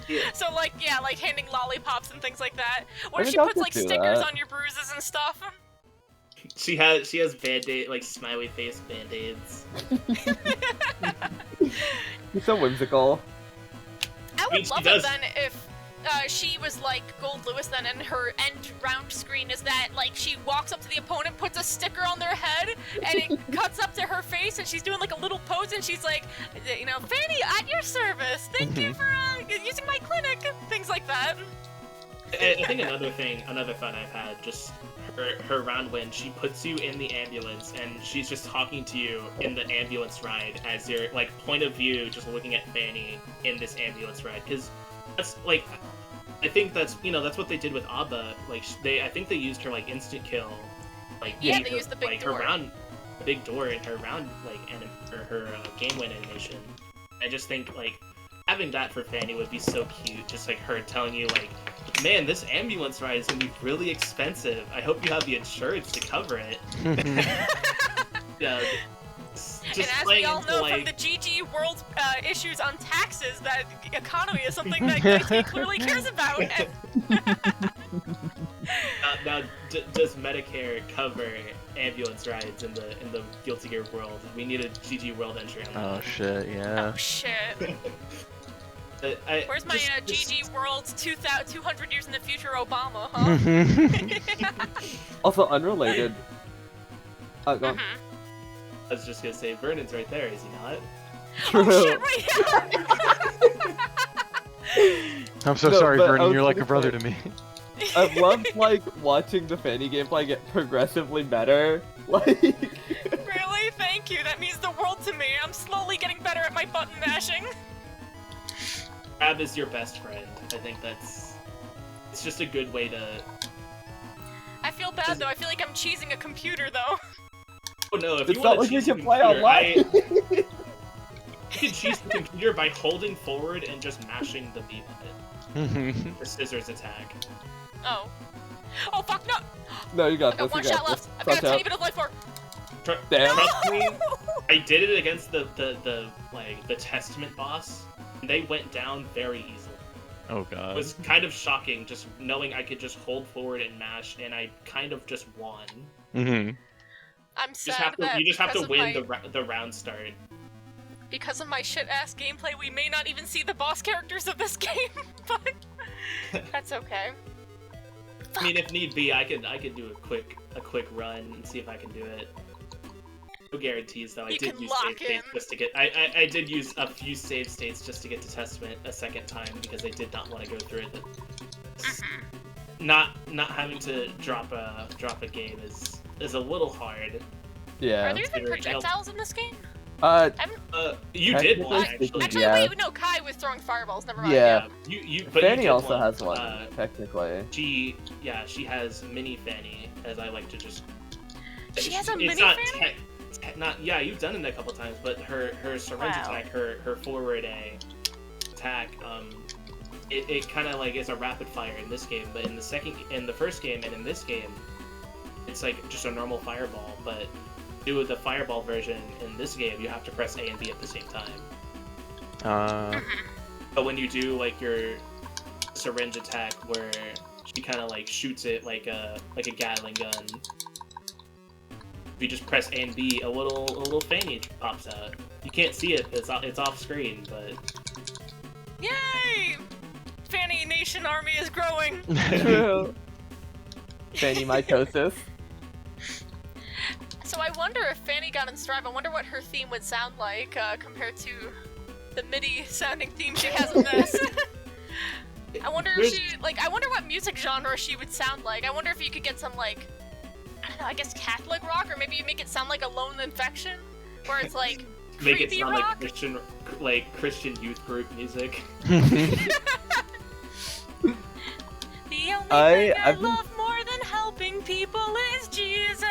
Yeah. So like, yeah, like handing lollipops and things like that. Or I mean, she puts doctors like do stickers that. on your bruises and stuff. She has Band-Aid, like, smiley face Band-Aids. It's so whimsical. I mean, would she love does- it then if she was like Gold Lewis then, and her end round screen is that, like, she walks up to the opponent, puts a sticker on their head, and it cuts up to her face, and she's doing like a little pose, and she's like, you know, Fanny, at your service, thank you for using my clinic, things like that. I think another thought I've had, just her round when she puts you in the ambulance and she's just talking to you in the ambulance ride as your, like, point of view, just looking at Fanny in this ambulance ride, because that's, like, I think that's, you know, that's what they did with Abba. Like, I think they used her, like, instant kill, like, Yeah, they used the big like, door. her round, the big door in her round, like, her game win animation. I just think, like, having that for Fanny would be so cute. Just like her telling you, like, man, this ambulance ride is gonna be really expensive. I hope you have the insurance to cover it. Yeah, just just and as playing we all into, know like... from the GG World issues on taxes, that economy is something that GT clearly cares about. Now, does Medicare cover ambulance rides in the Guilty Gear world? We need a GG World entry on that. Oh shit, yeah. Oh shit. Where's my GG World 200 years in the future Obama, huh? Also, unrelated. Go on. Mhm. I was just gonna say, Vernon's right there, is he not? Oh shit, right, yeah! I'm so No, sorry, but I Vernon, was you're like a gonna brother say- to me. I've loved, like, watching the Fanny gameplay get progressively better. Like... Really? Thank you, that means the world to me. I'm slowly getting better at my button mashing. Crab is your best friend. I think that's... It's just a good way to... I feel bad though, I feel like I'm cheesing a computer though. Oh no, if It's you not want like to you cheese the can play computer, online! you can cheese the computer by holding forward and just mashing the B button. The scissors attack. Oh. Oh fuck, no! No, you got I've got this, one you shot got left. this. I've got a Watch tiny out. bit of life bar. Damn. Trust me, I did it against the Testament boss. And they went down very easily. Oh It god. was kind of shocking just knowing I could just hold forward and mash, and I kind of just won. Mm-hmm. I'm You sad just have to, that you just have because to of win my, the round start. because of my shit-ass gameplay, we may not even see the boss characters of this game, but that's okay. I mean, if need be, I could do a quick run and see if I can do it. No guarantees though. I You did can use lock save states in. just to get. I did use a few save states just to get to Testament a second time because I did not want to go through it. Not having to drop a game is a little hard. Yeah. Are there even projectiles in this game? You did one Technically actually. Actually, Yeah. wait, no, Kai was throwing fireballs, never mind. Yeah. But Fanny you did also one. has one, technically. She has mini Fanny, as I like to just. She has a it's mini not Fanny? Yeah, you've done it a couple times, but her syringe Wow. attack, her forward attack, it kind of like is a rapid fire in this game, but in the first game and in this game, it's like just a normal fireball. But do the fireball version in this game, you have to press A and B at the same time. But when you do like your syringe attack, where she kind of like shoots it like a Gatling gun. If you just press A and B, a little Fanny pops out. You can't see it; it's off screen, but Yay! Fanny Nation Army is growing. True. Fanny mitosis. So I wonder if Fanny got in Strive, I wonder what her theme would sound like compared to the MIDI sounding theme she has in this. I wonder if I wonder what music genre she would sound like. I wonder if you could get some like, I don't know, I guess Catholic rock, or maybe you make it sound like a Lone Infection, where it's like make it creepy sound rock. like Christian youth group music. The only thing I I've been- love more than helping people is Jesus.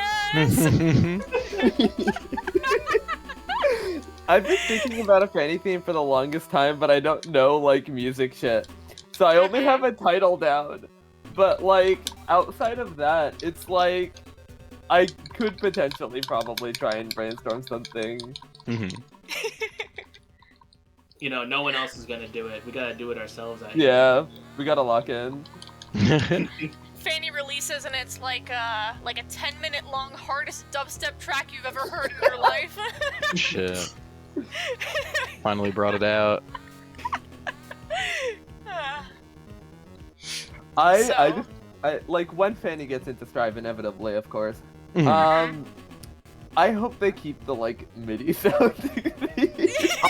I've been thinking about a Fanny theme for the longest time, but I don't know, like, music shit. So I only have a title down. But, like, outside of that, it's like, I could potentially probably try and brainstorm something. You know, no one else is gonna do it. We gotta do it ourselves. I Yeah, we gotta lock in. Fanny releases and it's like a 10-minute long hardest dubstep track you've ever heard in your life. Shit. Finally brought it out. I like, when Fanny gets into Strive, inevitably, of course. I hope they keep the, like, MIDI sound.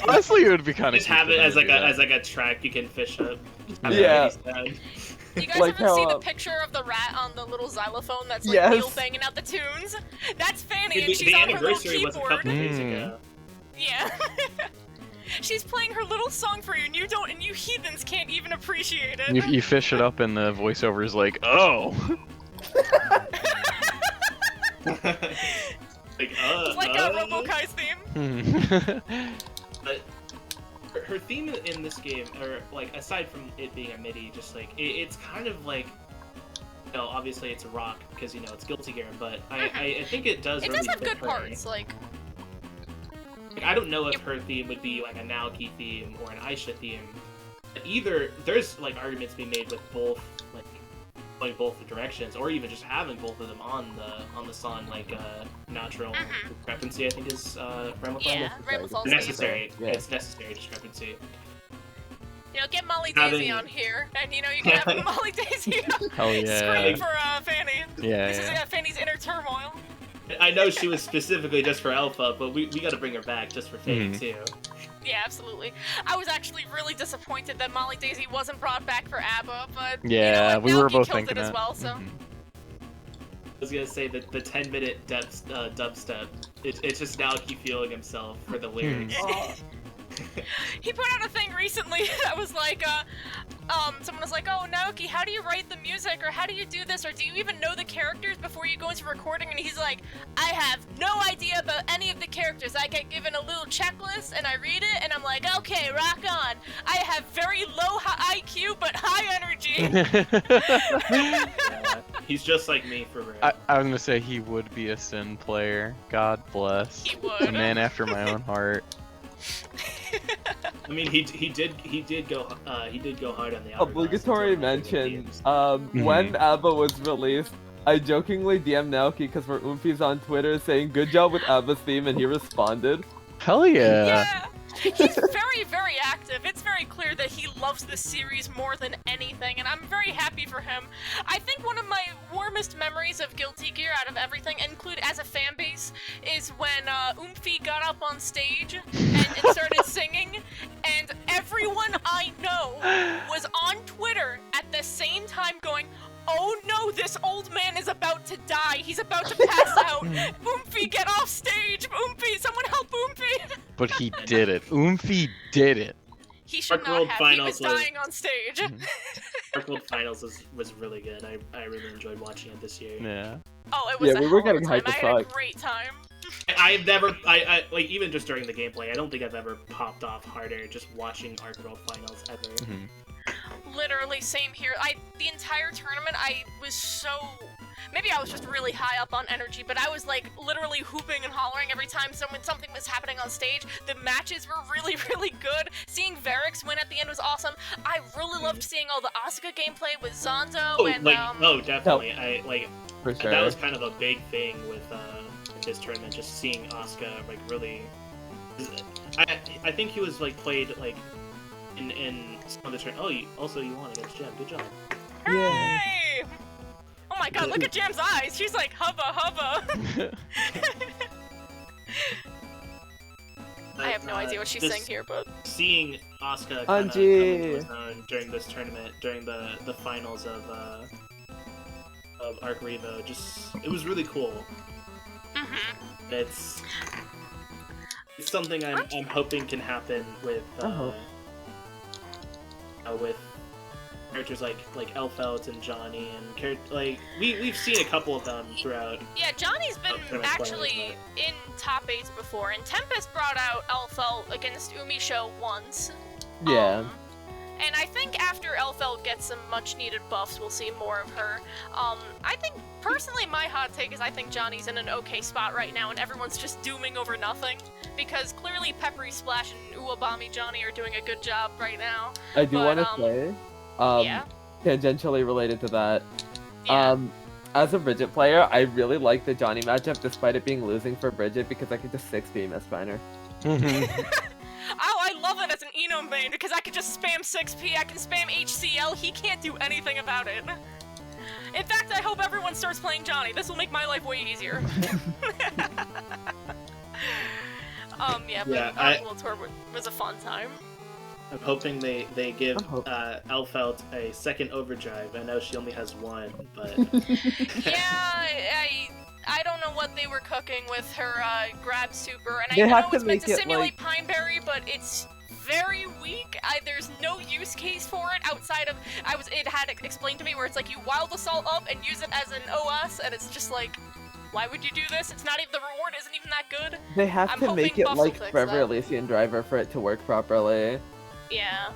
Honestly, it would be kind of just have it as like a track you can fish up. Have it Yeah. ready sound. You guys Like haven't seen how, the picture of the rat on the little xylophone that's like Yes. wheel banging out the tunes? That's Fanny, and The she's on her little anniversary was a keyboard. couple days ago. Yeah. She's playing her little song for you, and you heathens can't even appreciate it. You fish it up, and the voiceover is like, oh. Like, It's like Robokai's theme. But her theme in this game, or like aside from it being a MIDI, just like it's kind of like, you know, obviously it's a rock because you know it's Guilty Gear, but I think it does. It really does have fit good her. parts, like. Like, I don't know if her theme would be like a Naoki theme or an Aisha theme. But either there's like arguments being made with both, like going both the directions, or even just having both of them on the song, like natural discrepancy. I think is Bramble Falls. Yeah, Bramble Falls. Necessary. Yeah. It's necessary discrepancy. You know, get Molly Daisy on here, and you know you can have Molly Daisy Hell yeah. scream for Fanny. Yeah, This is yeah. Fanny's inner turmoil. I know she was specifically just for Alpha, but we got to bring her back just for Fanny too. Yeah, absolutely. I was actually really disappointed that Molly Daisy wasn't brought back for ABBA, but Yeah, you know what, we were Naoki both killed thinking it as that. well. So I was gonna say that the 10-minute dubstep, it's just Naoki feeling himself for the lyrics. he put out a thing recently that was like, someone was like, "Oh, Naoki, how do you write the music, or how do you do this, or do you even know the characters before you go into recording?" And he's like, "I have no idea about any of the characters. I get given a little checklist, and I read it, and I'm like, okay, rock on. I have very low IQ, but high energy." He's just like me for real. I was gonna say he would be a Sin player. God bless. He A would. man after my own heart. I mean, he did go hard on the hourglass Obligatory until, like, mention, games. when ABBA was released, I jokingly DM'd Naoki because we're Oomfies on Twitter saying good job with ABBA's theme, and he responded. Hell yeah. Yeah, he's very, very active. It's very clear that he loves this series more than anything, and I'm very happy for him. I think one of my warmest memories of Guilty Gear out of everything, include as a fan base, is when Oomphy got up on stage and started singing, and everyone I know was on Twitter at the same time going, "Oh no, this old man is about to die. He's about to pass out. Oomphy, get off stage. Oomphy, someone help Oomphy." But he did it. Oomphy did it. He should Dark not World have. He was Finals was- dying on stage. Dark World Finals was really good. I really enjoyed watching it this year. Yeah. Oh, it was Yeah, a we were hell of a getting time. hyped as I had a fuck. great time. I've never, I like even just during the gameplay, I don't think I've ever popped off harder just watching Arc World Finals ever. Literally, same here. The entire tournament, I was so... Maybe I was just really high up on energy, but I was like literally hooping and hollering every time something was happening on stage. The matches were really, really good. Seeing Varix win at the end was awesome. I really loved seeing all the Asuka gameplay with Zonzo Oh, and definitely. I like For sure. that was kind of a big thing with this tournament, just seeing Asuka like really. I think he was like played like in some of the tournament. Oh, you won against Jem. Good job. Hooray! Oh my god, look at Jam's eyes. She's like, hubba, hubba. I have no idea what she's just saying here, but... Seeing Asuka kind of come Anji. into his own during this tournament, during the finals of Arc Revo, just it was really cool. It's something I'm hoping can happen with with characters like Elfelt and Johnny and like we've seen a couple of them throughout. Yeah, Johnny's been actually in top 8s before, and Tempest brought out Elfelt against Umisho once. Yeah. And I think after Elfelt gets some much-needed buffs, we'll see more of her. I think, personally, my hot take is I think Johnny's in an okay spot right now, and everyone's just dooming over nothing. Because clearly Peppery Splash and Uwabami Johnny are doing a good job right now. I do But, want to say, yeah. tangentially related to that, Yeah. as a Bridget player, I really like the Johnny matchup despite it being losing for Bridget because I could just 6p Mistfinder. Oh, I love it as an Eno main because I can just spam 6p, I can spam HCL, he can't do anything about it. In fact, I hope everyone starts playing Johnny. This will make my life way easier. Yeah, but World Tour was a fun time. I'm hoping they give Elfelt a second overdrive. I know she only has one, but Yeah, I don't know what they were cooking with her grab super, and They I have know to it's meant make to it, simulate Pineberry, but it's very weak. There's no use case for it outside of it had explained to me where it's like you wild assault up and use it as an OS, and it's just like, why would you do this? It's not even, the reward isn't even that good. They have I'm to make hoping it Buffs will like fix Forever that. Elysian Driver for it to work properly. Yeah.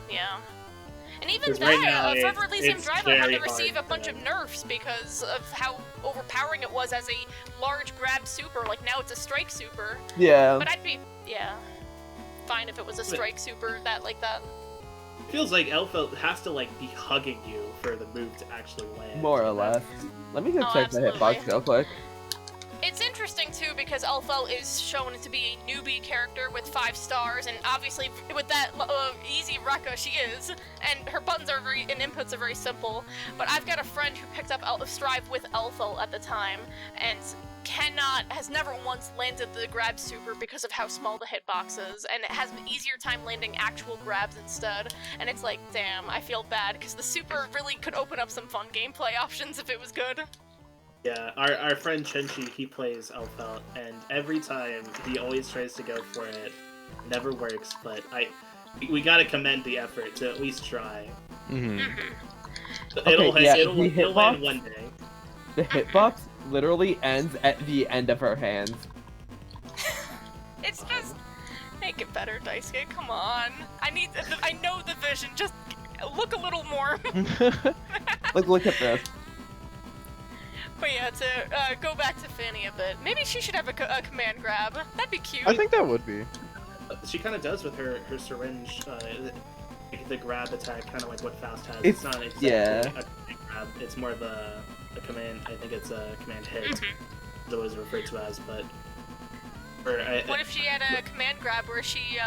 And even 'Cause right that, now Forever Elysium it's Driver had very to receive a hard bunch to- of nerfs because of how overpowering it was as a large grab super. Like now it's a strike super. Yeah. But I'd be, yeah. fine if it was a strike super that. Feels like Elfelt has to like be hugging you for the move to actually land. More or less. Let me go Oh, check the hitbox absolutely. real quick. It's interesting too because Elfel is shown to be a newbie character with 5 stars, and obviously with that easy Rekka she is, and her buttons are and inputs are very simple. But I've got a friend who picked up Strive with Elfel at the time, and has never once landed the grab super because of how small the hitbox is, and it has an easier time landing actual grabs instead. And it's like, damn, I feel bad because the super really could open up some fun gameplay options if it was good. Yeah, our friend Chenchi, he plays Elfelt, and every time he always tries to go for it. Never works, but we gotta commend the effort to at least try. Mm-hmm. It'll land one day. The hitbox literally ends at the end of her hands. It's just make it better, Daisuke. Come on. I know the vision. Just look a little more. Like, look at this. But yeah, to go back to Fanny a bit, maybe she should have a command grab. That'd be cute. I think that would be. She kind of does with her syringe, the grab attack, kind of like what Faust has. It's not exactly yeah. a command grab. It's more of a command. I think it's a command hit. It's always referred to as, but. What if she had a command grab where she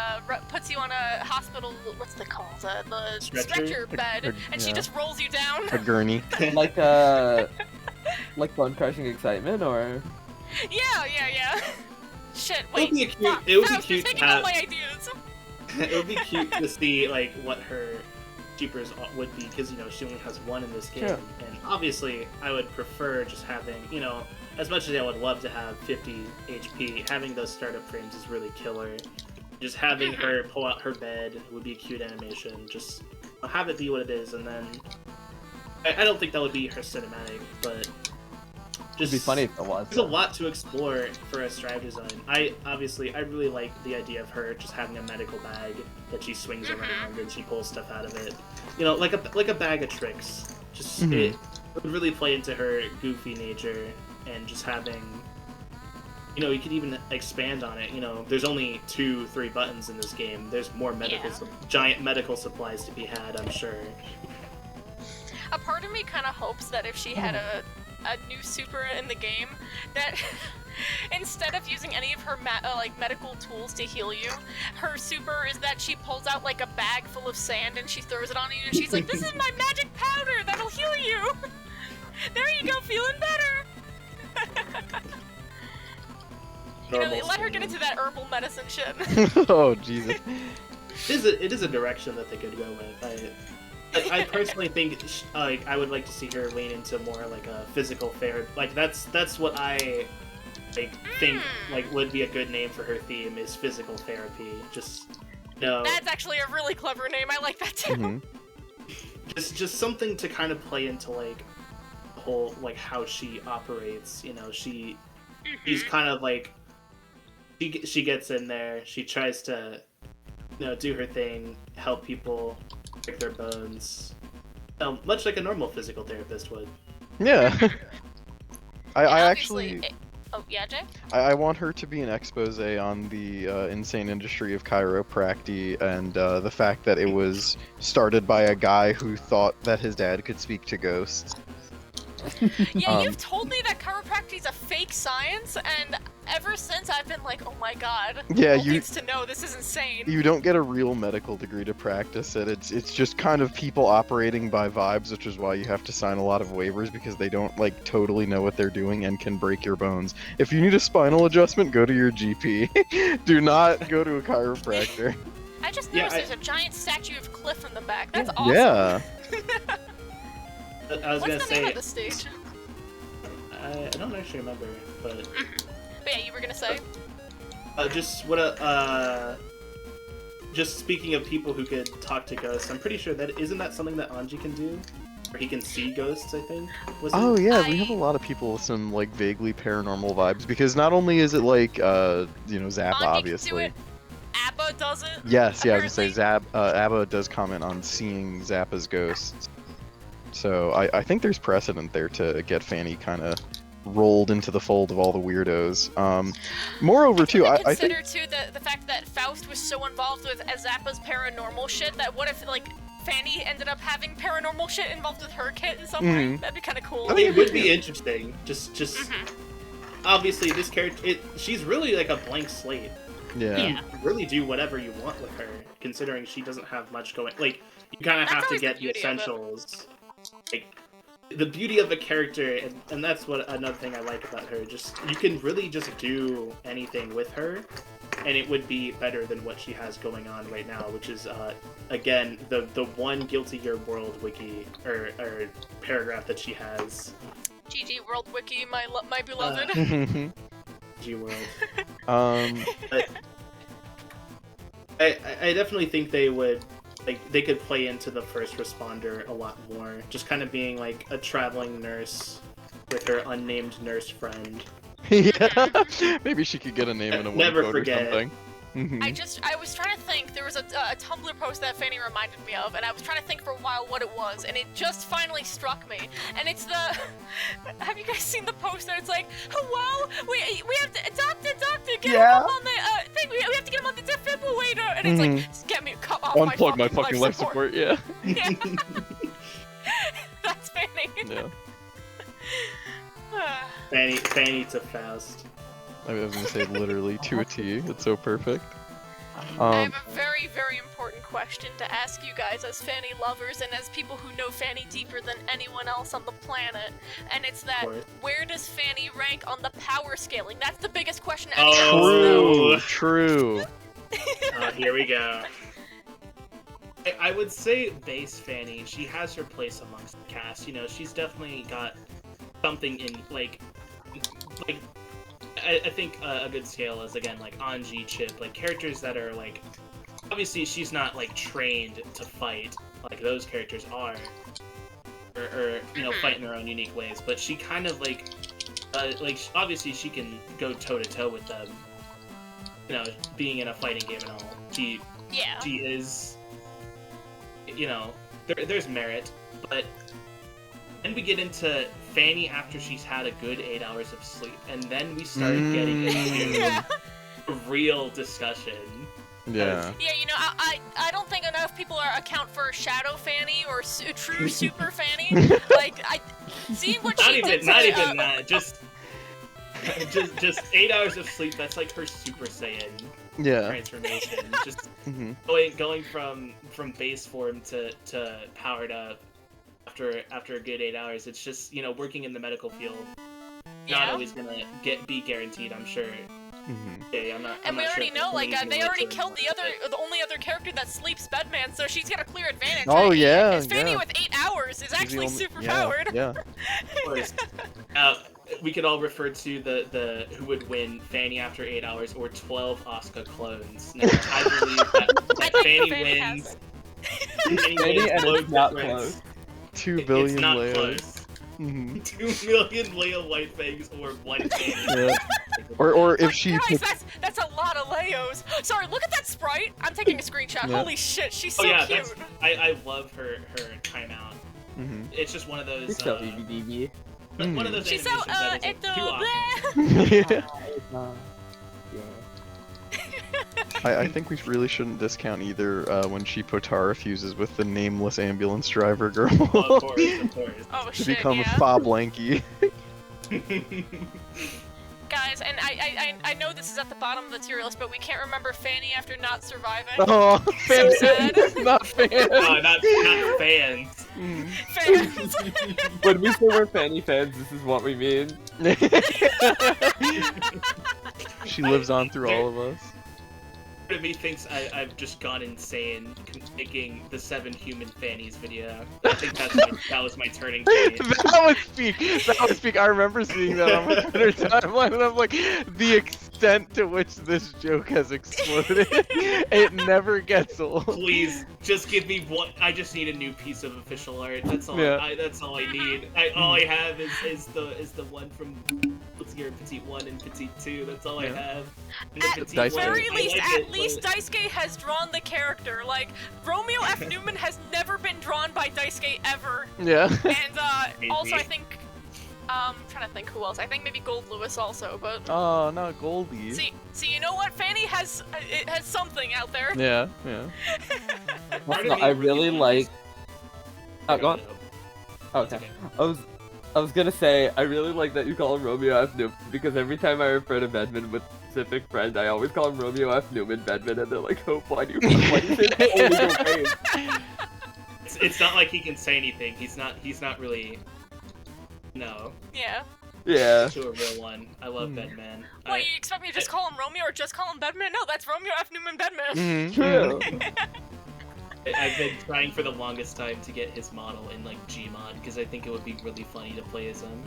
puts you on a hospital, what's it called, the stretcher bed, and she just rolls you down? A gurney. Like bone crushing excitement, or Yeah. Shit, wait. It would be cute to taking all have. my ideas. It would be cute to see like what her cheapers would be, because she only has one in this game, Sure. and obviously I would prefer just having as much as I would love to have 50 HP, having those startup frames is really killer. Just having her pull out her bed would be a cute animation. Just have it be what it is, and then I don't think that would be her cinematic, but just it'd be funny if it was. there's a lot to explore for a Strive design. I really like the idea of her just having a medical bag that she swings around and she pulls stuff out of it. Like a bag of tricks. Just it would really play into her goofy nature, and just having you could even expand on it. There's only 2-3 buttons in this game. There's more giant medical supplies to be had, I'm sure. A part of me kind of hopes that if she had a new super in the game, that instead of using any of her medical tools to heal you, her super is that she pulls out like a bag full of sand and she throws it on you, and she's like, "This is my magic powder that'll heal you. There you go, feeling better." Let her get into that herbal medicine shit. Oh Jesus. It is a direction that they could go with. I personally think I would like to see her lean into more like a physical therapy. Like that's what I think would be a good name for her theme is physical therapy. Just That's actually a really clever name. I like that too. Just something to kind of play into like the whole like how she operates. She's kind of like she gets in there. She tries to do her thing, help people break their bones, much like a normal physical therapist would. Yeah. I Obviously, actually. Oh yeah, Jay. I want her to be an expose on the insane industry of chiropractic and the fact that it was started by a guy who thought that his dad could speak to ghosts. Yeah, you've told me that chiropractic is a fake science, and ever since I've been like, oh my god, Yeah, Bolt needs to know, this is insane. You don't get a real medical degree to practice it. It's just kind of people operating by vibes, which is why you have to sign a lot of waivers, because they don't totally know what they're doing and can break your bones. If you need a spinal adjustment, go to your GP. Do not go to a chiropractor. I just noticed there's a giant statue of Cliff in the back. That's awesome. Yeah. I was gonna What's the say. name of the stage? I don't actually remember, but. But yeah, you were gonna say. Just speaking of people who could talk to ghosts, I'm pretty sure that isn't that something that Anji can do, or he can see ghosts. I think. Oh yeah, we have a lot of people with some vaguely paranormal vibes, because not only is it Zappa, Anji obviously. Can do it. Abba does it. Yes, yeah, I was apparently. gonna say Abba does comment on seeing Zappa's ghosts. So I think there's precedent there to get Fanny kind of rolled into the fold of all the weirdos. Moreover, too, I think... Consider, too, the fact that Faust was so involved with Azappa's paranormal shit that what if, like, Fanny ended up having paranormal shit involved with her kit in some way? That'd be kind of cool. I mean, it would be interesting. Just obviously, this character, she's really like a blank slate. Yeah. You can really do whatever you want with her, considering she doesn't have much going. Like, you kind of have to get the essentials. Like, the beauty of a character, and that's what another thing I like about her. Just you can really just do anything with her, and it would be better than what she has going on right now, which is again the one Guilty Gear World wiki or paragraph that she has. GG World Wiki, my beloved. G World. But I definitely think they would. Like, they could play into the first responder a lot more. Just kind of being, like, a traveling nurse with her unnamed nurse friend. Yeah. Maybe she could get a name in a Never code forget. or something. I was trying to think, there was a Tumblr post that Fanny reminded me of, and I was trying to think for a while what it was, and it just finally struck me. And it's the... Have you guys seen the post that it's like, hello, we have to, doctor, get him up on the, thing, we have to get him on the defibrillator, and it's like, get me, cut off Unplug my fucking life support, yeah. Yeah. That's Fanny. Yeah. Fanny to Faust. I was gonna say literally to a T. It's so perfect. I have a very, very important question to ask you guys as Fanny lovers and as people who know Fanny deeper than anyone else on the planet. And it's that, where does Fanny rank on the power scaling? That's the biggest question anyone wants to know. True. Here we go. I would say base Fanny. She has her place amongst the cast. You know, she's definitely got something in, like I think a good scale is, again, like Anji, Chip, like characters that are like, obviously she's not like trained to fight like those characters are, or you know, fight in their own unique ways, but she kind of like obviously she can go toe to toe with them, you know, being in a fighting game and all. She is, you know, there's merit, but then we get into Fanny after she's had a good 8 hours of sleep, and then we started getting into a real discussion. Yeah. Yeah, you know, I don't think enough people account for Shadow Fanny or True Super Fanny. Like, see what she did. Not even that. Just 8 hours of sleep. That's like her Super Saiyan transformation. Just going from base form to powered up. After a good 8 hours, it's just, you know, working in the medical field, not always gonna be guaranteed, I'm sure. Yeah, I'm not we already sure know, like, they already killed the only other character that sleeps, Bedman, so she's got a clear advantage. Oh, right? yeah, Because Fanny with 8 hours is actually super powered. Yeah. Of course. We could all refer to the who would win, Fanny after 8 hours or 12 Asuka clones. Now, I believe that Fanny wins. Fanny wins, and it's not close. 2 billion it's not layers. Close. 2 million Leo white fangs or one Fanny. Yeah. Or if she guys, that's a lot of Leos. Sorry, look at that sprite. I'm taking a screenshot. Yeah. Holy shit, she's so cute. I love her timeout. It's just one of those. It's so BBDB. One of those She's so animations that it's isn't too often. I think we really shouldn't discount either when she Potara fuses with the nameless ambulance driver girl. Of course. Oh To shit, become yeah. Fa Blanky. Guys, and I know this is at the bottom of the tier list, but we can't remember Fanny after not surviving. Oh, So fans, sad. not fans. Not fans. Fans. When we say we're Fanny fans, this is what we mean. She lives on through all of us. Part of me thinks I've just gone insane making the 7 human Fannies video. I think that was my turning point. That would speak. I remember seeing that on my Twitter timeline, and I'm like, the extent to which this joke has exploded, it never gets old. Please, just give me one. I just need a new piece of official art. That's all. Yeah. That's all I need. All I have is the one from Gear Petit 1 and Petit 2. That's all I have. And the At Petit the one, very I least, like at least Daisuke has drawn the character. Like, Romeo F. Newman has never been drawn by Daisuke ever. Yeah. And also, I think Trying to think who else. I think maybe Gold Lewis also, but Oh, not Goldie. see, you know what? Fanny has it has something out there. Yeah, yeah. Part of me I really wants- like. Oh, go on. Okay. I was gonna say, I really like that you call him Romeo F. Newman, because every time I refer to Bedman with a specific friend, I always call him Romeo F. Newman Bedman, and they're like, oh, why do you say the only name? It's not like he can say anything. He's not really. No. Yeah. Yeah. To a real one. I love Bedman. What, you expect me to just call him Romeo or just call him Bedman? No, that's Romeo F. Newman Bedman. True. I've been trying for the longest time to get his model in like Gmod because I think it would be really funny to play as him.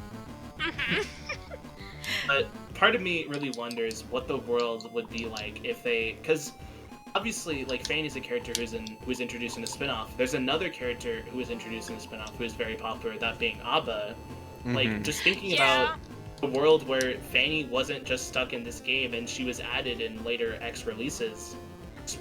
But part of me really wonders what the world would be like if they, because obviously like Fanny's a character who's introduced in a spinoff. There's another character who was introduced in a spinoff who is very popular, that being Abba. Like just thinking about a world where Fanny wasn't just stuck in this game and she was added in later X releases.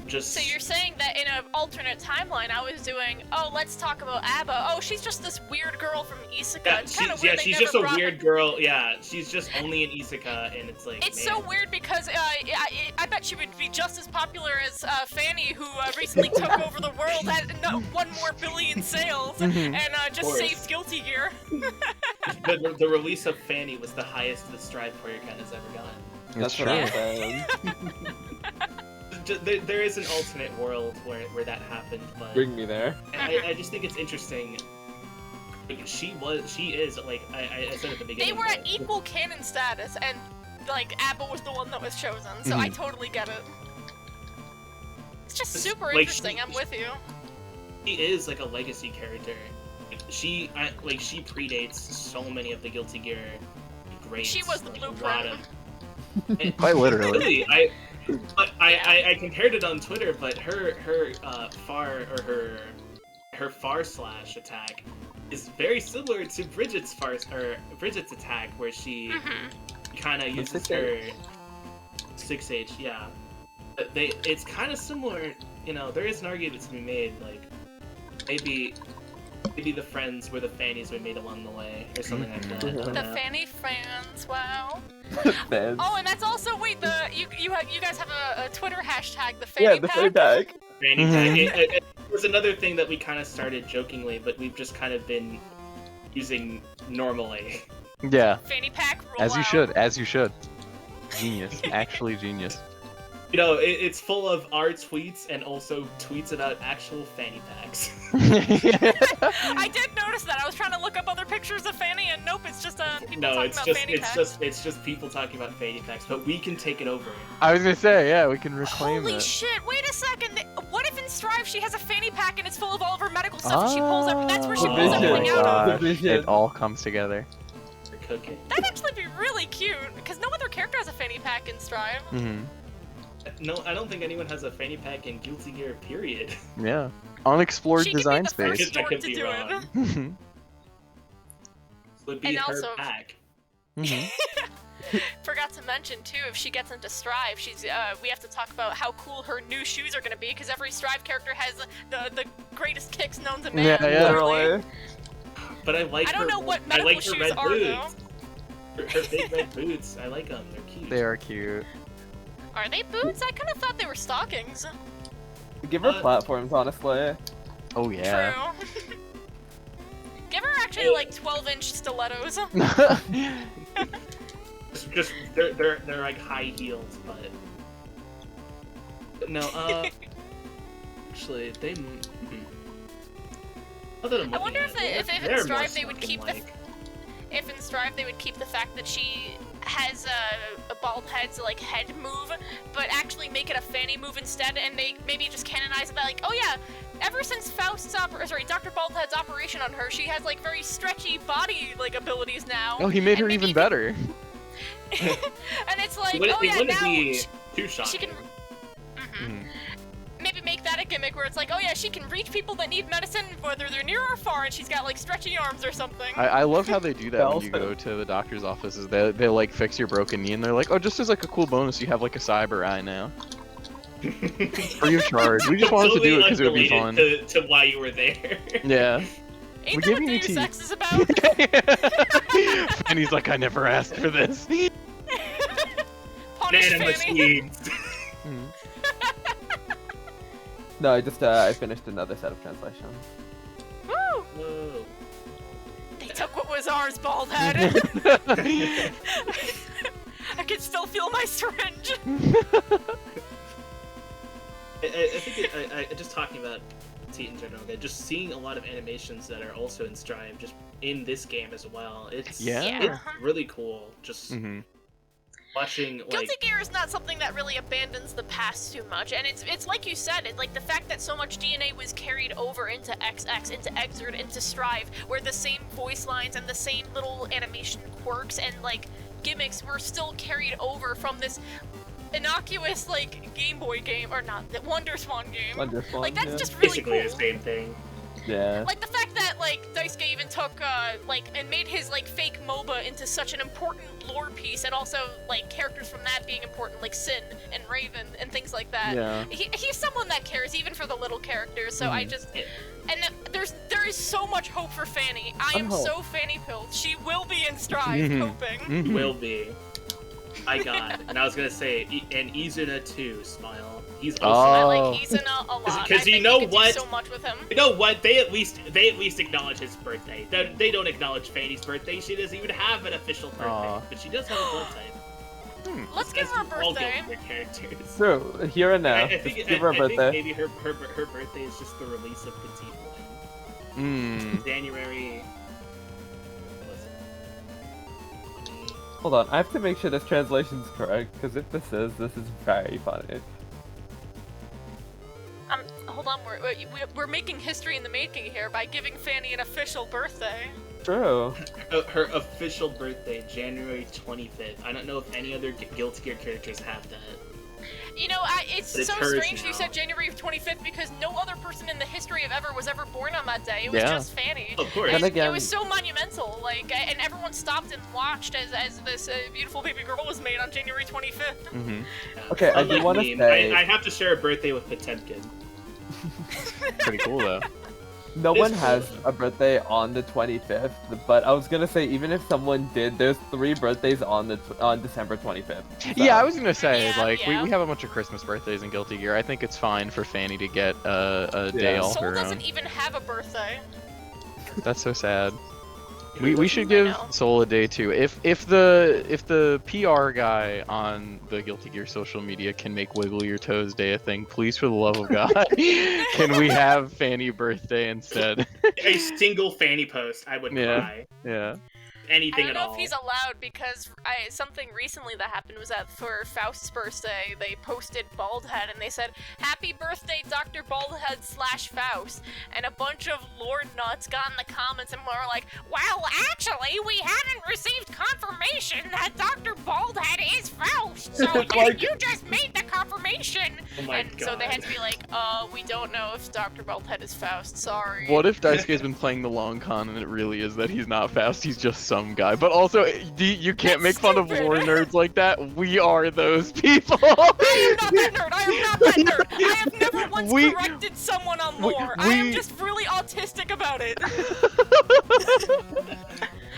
Just So you're saying that in an alternate timeline, I was doing, oh, let's talk about ABBA. Oh, she's just this weird girl from Isekai. yeah, It's kind of weird. she's just a weird girl. Yeah, she's just only in Isekai, and it's like It's man. so weird because I bet she would be just as popular as Fanny, who recently took over the world, had 1 more billion sales, and just course. saved Guilty Gear. The release of Fanny was the highest the Strive player count has ever gotten. That's what I'm saying. There is an alternate world where that happened, but Bring me there. I just think it's interesting. Like, she is like I said at the beginning. They were at equal canon status, and like ABBA was the one that was chosen, so I totally get it. It's just super like, interesting. I'm with you. She is like a legacy character. She predates so many of the Guilty Gear greats. She was the like, blueprint. a lot of- Quite literally. Really, I compared it on Twitter, but her far slash attack is very similar to Bridget's Bridget's attack, where she kind of uses her 6H. Yeah, but it's kind of similar. You know, there is an argument to be made, like maybe the friends were the Fannies we made along the way, or something like that. I don't The know. Fanny fans, wow. Fans. Oh, and that's also you guys have a Twitter hashtag, the Fanny Yeah, the Pack. Fanny Pack. Fanny Pack. It was another thing that we kind of started jokingly, but we've just kind of been using normally. Yeah, Fanny Pack rule as you out. should, as you should. Genius, actually genius. You know, it's full of our tweets and also tweets about actual fanny packs. I did notice that. I was trying to look up other pictures of Fanny, and nope, it's just people No, talking it's about just fanny it's packs. just people talking about fanny packs, but we can take it over. I was gonna say, yeah, we can reclaim Holy it. shit! Wait a second. What if in Strive she has a fanny pack and it's full of all of her medical stuff, and she pulls up? That's where she pulls Division. everything out of. Gosh, Division. it all comes together. We're cooking. That'd actually be really cute, because no other character has a fanny pack in Strive. No, I don't think anyone has a fanny pack in Guilty Gear. Period. Yeah. Unexplored She could be design the first space. I dork could to be do wrong. it. Would be And her also- pack. Forgot to mention too, if she gets into Strive, we have to talk about how cool her new shoes are gonna be, because every Strive character has the greatest kicks known to man. Yeah, yeah. Literally. But I like. I don't her, know what I medical like her shoes red are boots. Her big red boots. I like them. They're cute. They are cute. Are they boots? I kind of thought they were stockings. Give her platforms, honestly. Oh yeah. True. Give her actually like 12-inch stilettos. Just they're like high heels, but no. Actually, they. I wonder if in they're Strive more they would keep Sonic-like. if in Strive they would keep the fact that she has a Baldhead's like head move, but actually make it a Fanny move instead, and they maybe just canonize it that like, oh yeah, ever since Dr. Baldhead's operation on her, she has like very stretchy body like abilities now. Oh, he made and her maybe even you can- better. And it's like, It wouldn't, oh yeah, it wouldn't now be she too shocking. can. Maybe make that a gimmick where it's like, oh yeah, she can reach people that need medicine, whether they're near or far, and she's got like stretchy arms or something. I love how they do that when you Also- go to the doctor's offices. They like fix your broken knee and they're like, oh, just as like a cool bonus, you have like a cyber eye now. Free of charge. We just wanted to do it because it would be fun. Unrelated to why you were there. Yeah. Ain't We're that what giving you Deus tea. Ex is about? And he's like, I never asked for this. Punish Nano Fanny. machines. No, I finished another set of translations. Woo! Whoa. They took what was ours, Baldhead. I can still feel my syringe. I think just talking about Petit in general, just seeing a lot of animations that are also in Strive, just in this game as well. It's Yeah. really cool. Just watching like Guilty Gear is not something that really abandons the past too much, and it's like you said, it's like the fact that so much DNA was carried over into XX, into Xrd, into Strive, where the same voice lines and the same little animation quirks and like gimmicks were still carried over from this innocuous like Game Boy game, or not, the Wonderswan game. Wonderswan, Like that's yeah. just really basically cool. the same thing. Yeah. Like the fact that like Daisuke even took and made his like fake MOBA into such an important lore piece, and also like characters from that being important, like Sin and Raven and things like that. Yeah. He's someone that cares even for the little characters. So I just and there is so much hope for Fanny. I am so Fanny pilled. She will be in Strive, hoping. Will be. My God. And I was gonna say, and Izuna too. Smile. He's also. I Oh. like Izuna a lot. Because I you think know could what? do so much with him. You know what? They at least acknowledge his birthday. They don't acknowledge Fanny's birthday. She doesn't even have an official birthday, Aw. but she does have a blood type. Let's give her a All birthday. Guilty Gear characters. True. Here and now. I think, Just give her a I think birthday. maybe her birthday is just the release of Petit Mm. January. What was it? Hold on, I have to make sure this translation's correct, because if this is very funny. Hold on, we're making history in the making here by giving Fanny an official birthday. True. Her official birthday, January 25th. I don't know if any other Guilty Gear characters have that. You know, it's But it's so hers strange now. you said January 25th because no other person in the history of ever was ever born on that day. It was Yeah. just Fanny. Of course. And And again- it was so monumental, like, and everyone stopped and watched as this beautiful baby girl was made on January 25th. Mm-hmm. Okay, I do Unlike wanna me, say- I have to share a birthday with Potemkin. Pretty cool though. No It's one cool. has a birthday on the 25th, but I was gonna say even if someone did, there's 3 birthdays on December 25th. So. Yeah, I was gonna say, Yeah, like, yeah. we have a bunch of Christmas birthdays in Guilty Gear. I think it's fine for Fanny to get a day Yeah. all Soul her doesn't own. even have a birthday. That's so sad. We should I give know. Soul a day too. If the PR guy on the Guilty Gear social media can make Wiggle Your Toes Day a thing, please, for the love of God, can we have Fanny birthday instead? A single Fanny post, I would Yeah. cry. Yeah. I Anything don't at know all. if he's allowed because something recently that happened was that for Faust's birthday, they posted Baldhead and they said, "Happy birthday, Dr. Baldhead / Faust." And a bunch of Lord nuts got in the comments and were like, "Well, actually, we haven't received confirmation that Dr. Baldhead is Faust, so you just made the confirmation." Oh my And so they had to be like, we don't know if Dr. Baldhead is Faust, sorry. What if Daisuke's been playing the long con and it really is that he's not Faust, he's just some guy? But also, you can't make That's fun of stupid. lore nerds like that. We are those people. I am not that nerd. I am not that nerd. I have never once We- corrected someone on lore. I am just really autistic about it.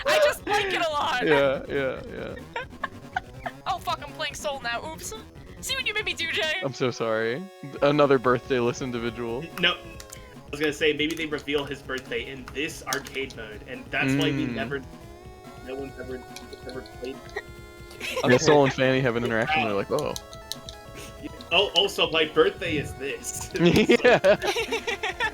I just like it a lot. Yeah. Oh fuck, I'm playing Soul now. Oops. See what you made me do, Jay? I'm so sorry. Another birthday-less individual. No. I was gonna say, maybe they reveal his birthday in this arcade mode, and that's why we no one's ever played. Yeah, Soul and Fanny have an interaction. They're like, oh. Oh, also, my birthday is this. Yeah.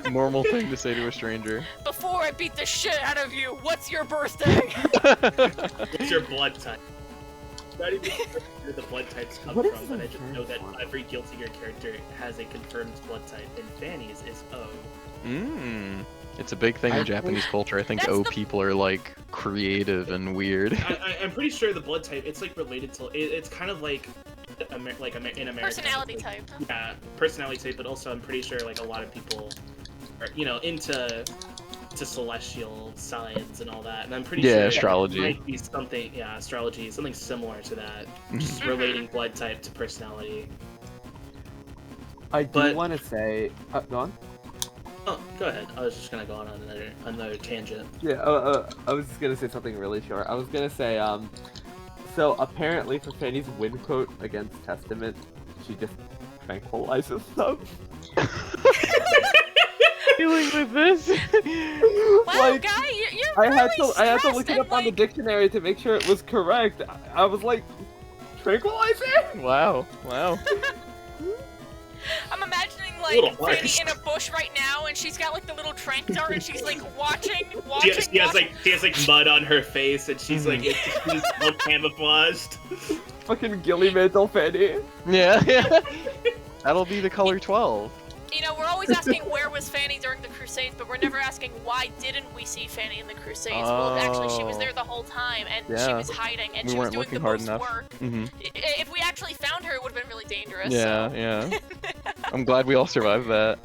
Normal thing to say to a stranger. Before I beat the shit out of you, what's your birthday? What's your blood type? Not even sure where the blood types come What is from, but I the just know that third one? every Guilty Gear character has a confirmed blood type, and Fanny's is O. It's a big thing I in Japanese culture. I think That's O the- people are like creative and weird. I'm pretty sure the blood type, it's like related to, it's kind of like, in America. Personality it's like- type. Yeah, personality type, but also I'm pretty sure like a lot of people are, into celestial signs and all that, and I'm pretty Yeah, sure astrology. it might be something, astrology, something similar to that, just Mhm. relating blood type to personality. I do But- want to say, go on. Oh, go ahead. I was just gonna go on another tangent. Yeah, I was just gonna say something really short. I was gonna say, so apparently for Fanny's win quote against Testament, she just tranquilizes them. Dealing with this. Wow, Like, guy, you're I had really to look stressed it up and, on the dictionary to make sure it was correct. I was like, tranquilizer? Wow. I'm imagining Little Fanny harsh. in a bush right now, and she's got like the little trank dart, and she's like watching. She has like mud on her face, and she's like she's all camouflaged. Fucking Gilly Mantle Fanny. Yeah. That'll be the color 12. You know, we're always asking where was Fanny during the Crusades, but we're never asking why didn't we see Fanny in the Crusades. Well, actually, she was there the whole time, and she Yeah. was hiding, and We she was weren't doing looking the hard most enough. work. Mm-hmm. If we actually found her, it would have been really dangerous. Yeah, So. yeah. I'm glad we all survived that.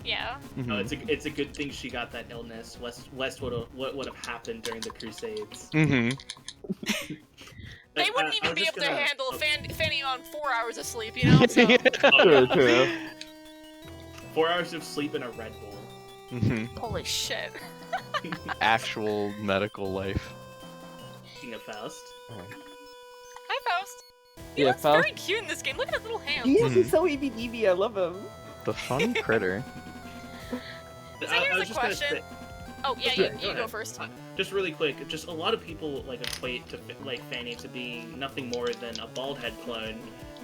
Yeah. Mhm. No, it's a good thing she got that illness. West what would have happened during the Crusades. Mhm. They wouldn't I even was be just able to gonna- handle Fanny on 4 hours of sleep, you know? So. True, true. 4 hours of sleep in a Red Bull. Mhm. Holy shit. Actual medical life. Speaking of Faust. Hi, Faust. He Yeah, looks Faust. very cute in this game. Look at his little hands. He's so EBDB, I love him. The funny critter. So here's I was the just gonna question. say- Oh, yeah, Yeah, you go ahead. first. Just really quick, just a lot of people like equate to like Fanny to be nothing more than a Baldhead clone,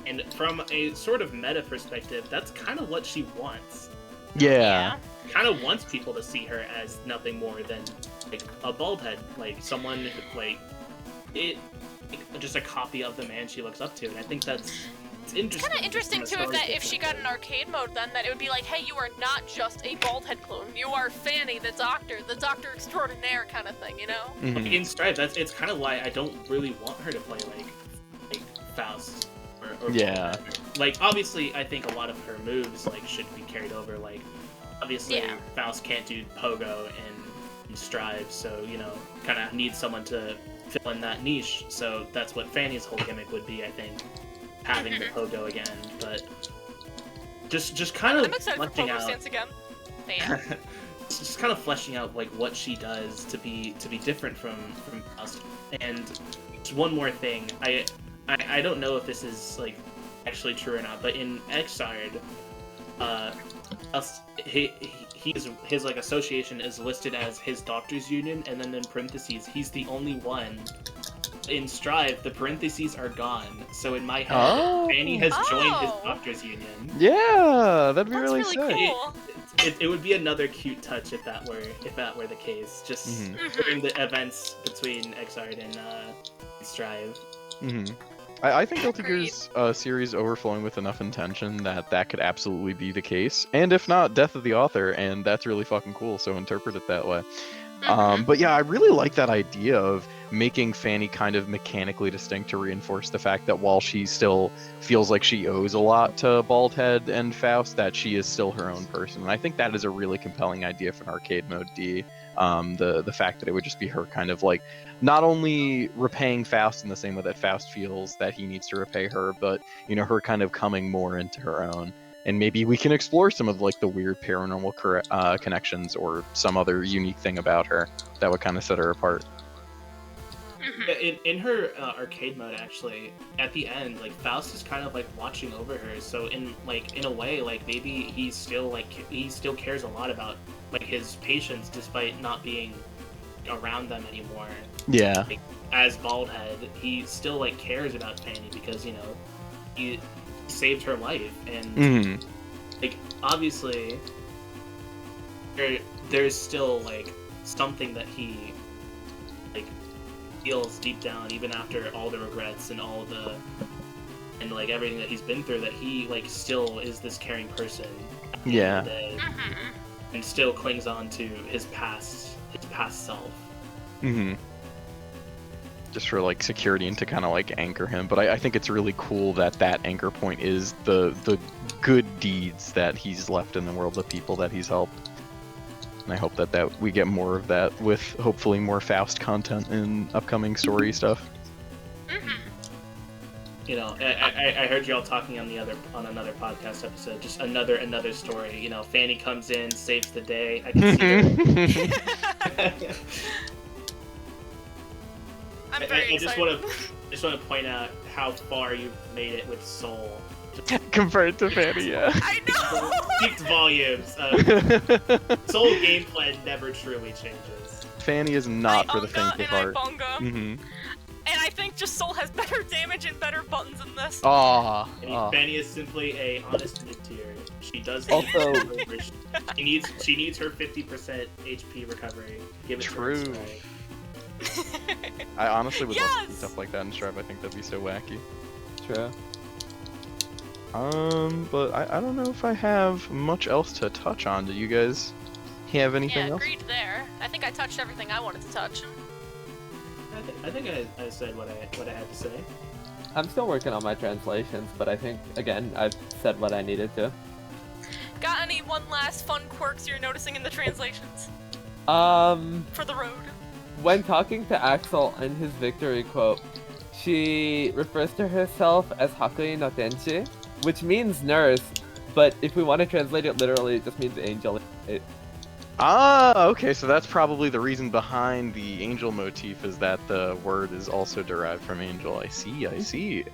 and from a sort of meta perspective, that's kind of what she wants. Yeah. Kind of wants people to see her as nothing more than like a Baldhead, like someone who, like just a copy of the man she looks up to, and I think it's It's interesting. kind of interesting from too a if she got an arcade mode, then that it would be like, hey, you are not just a Baldhead clone. You are Fanny, the doctor extraordinaire kind of thing, you know? Mhm. In Stripe, it's kind of why I don't really want her to play like Faust or Yeah. Baldhead. Like obviously, I think a lot of her moves like should be carried over. Like obviously, Yeah. Faust can't do pogo and strive, so you know, kind of needs someone to fill in that niche. So that's what Fanny's whole gimmick would be, I think, having the pogo again. But just kind of I'm excited for fleshing Pogo out. Stance again. But yeah. Just kind of fleshing out like what she does to be different from us. And just one more thing, I don't know if this is like actually true or not, but in Exard, his like association is listed as his doctor's union, and then in parentheses he's the only one. In Strive, the parentheses are gone, so in my head, Oh. Fanny has joined his Oh. doctor's union. Yeah, that'd be That's really, really sick. cool. It would be another cute touch if that were the case. Just Mhm. during the events between Exard and Strive. Mhm. I think Guilty Agreed. Gear's series overflowing with enough intention that could absolutely be the case. And if not, death of the author, and that's really fucking cool, so interpret it that way. But yeah, I really like that idea of making Fanny kind of mechanically distinct to reinforce the fact that while she still feels like she owes a lot to Baldhead and Faust, that she is still her own person. And I think that is a really compelling idea for an arcade mode D. The fact that it would just be her kind of like not only repaying Faust in the same way that Faust feels that he needs to repay her, but you know, her kind of coming more into her own. And maybe we can explore some of like the weird paranormal connections or some other unique thing about her that would kind of set her apart. Yeah, in her arcade mode, actually, at the end, like Faust is kind of like watching over her. So in a way, like maybe he still cares a lot about like his patients, despite not being around them anymore. Yeah. Like, as Baldhead, he still like cares about Fanny because you know he saved her life, and Mhm. like obviously there's still like something that he like feels deep down, even after all the regrets and like everything that he's been through, that he like still is this caring person at the end of the day, and still clings on to his past self. Mm-hmm. Just for like security and to kind of like anchor him. But I think it's really cool that anchor point is the good deeds that he's left in the world, the people that he's helped. And I hope that we get more of that with hopefully more Faust content in upcoming story stuff. You know, I heard y'all talking on another podcast episode. Just another story. You know, Fanny comes in, saves the day. I can see her. I'm very I just want excited. to point out how far you've made it with Soul. Compared to Fanny, yeah. I know! Speaks volumes. Soul gameplay never truly changes. Fanny is not for the faint of and heart. I bunga. Mm-hmm. And I think just Soul has better damage and better buttons in this. Fanny is simply a honest mid-tier. She does Also- she needs her 50% HP recovery. Give it True. to her. Right? I honestly would love to see Yes! stuff like that in Strove. I think that'd be so wacky. True. But I don't know if I have much else to touch on. Do you guys have anything Yeah, else? agreed there. I think I touched everything I wanted to touch. I think I said what I had to say. I'm still working on my translations, but I think, again, I've said what I needed to. Got any one last fun quirks you're noticing in the translations for the road? When talking to Axel in his victory quote, she refers to herself as Hakui no Tenshi, which means nurse, but if we want to translate it literally, it just means angel. Okay, so that's probably the reason behind the angel motif, is that the word is also derived from angel. I see.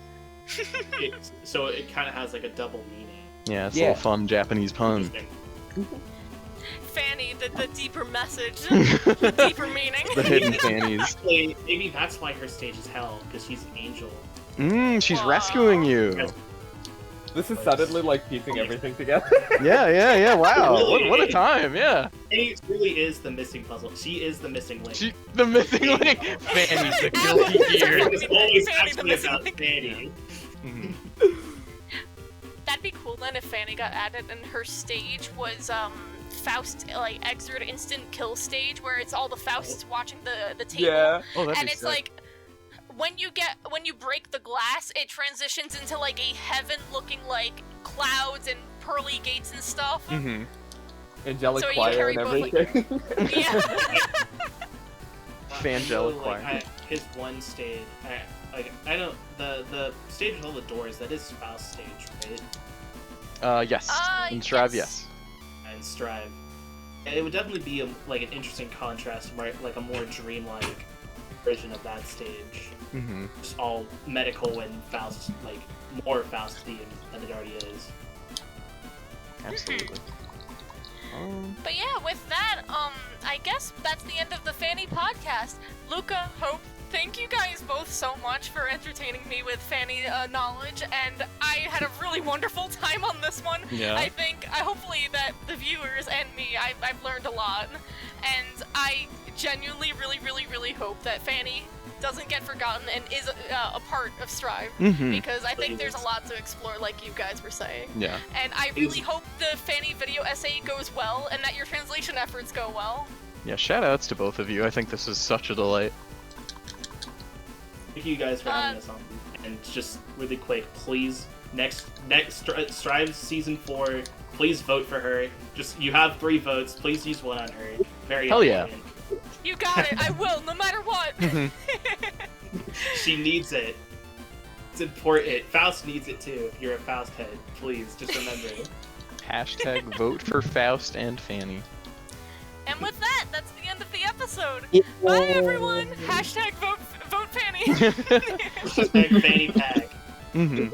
So it kind of has like a double meaning. Yeah, it's a Yeah. little fun Japanese pun. Interesting. Fanny, the deeper message, the deeper meaning. The hidden fannies. Actually, maybe that's why her stage is hell, because she's an angel. She's Wow. rescuing you. This is suddenly like piecing everything together. Yeah. Wow. Really? What a time. Yeah. Fanny truly is the missing puzzle. She is the missing link. The missing link. Fanny's the guilty gear. It's always Fanny, the actually missing about link. Fanny. Mhm. That'd be cool then if Fanny got added and her stage was Faust like exert instant kill stage where it's all the Fausts watching the table. Yeah. Oh, that'd And be it's sick. like when you break the glass, it transitions into like a heaven looking like clouds and pearly gates and stuff. Mhm. Angelic So you choir carry and both, like- everything. Yeah. Fangelic So, choir. his one stage, I don't, the stage with all the doors, that is Faust stage, right? Yes. In Strive, yes. yes. And Strive. It would definitely be like an interesting contrast, like a more dreamlike version of that stage. Mm-hmm. Just all medical and Faust, like more Faust themed than it already is. Absolutely. But yeah, with that, I guess that's the end of the Fanny podcast. Luca, Hope, thank you guys both so much for entertaining me with Fanny knowledge, and I had a really wonderful time on this one. Yeah. Hopefully that the viewers and me, I've learned a lot, and I genuinely really hope that Fanny doesn't get forgotten and is a part of Strive, Mhm. because I think there's a lot to explore, like you guys were saying. Yeah. And I really hope the Fanny video essay goes well and that your translation efforts go well. Yeah, shout outs to both of you. I think this is such a delight. Thank you guys for having us on. And just really quick, please, next Strive season 4, please vote for her. Just, you have 3 votes, please use one on her. Very Hell yeah. important. You got it, I will, no matter what. She needs it. It's important. Faust needs it too. If you're a Faust head, please just remember. Hashtag vote for Faust and Fanny. And with that, that's the end of the episode. Bye everyone! Hashtag vote Fanny. Hashtag fanny pack. Mm-hmm.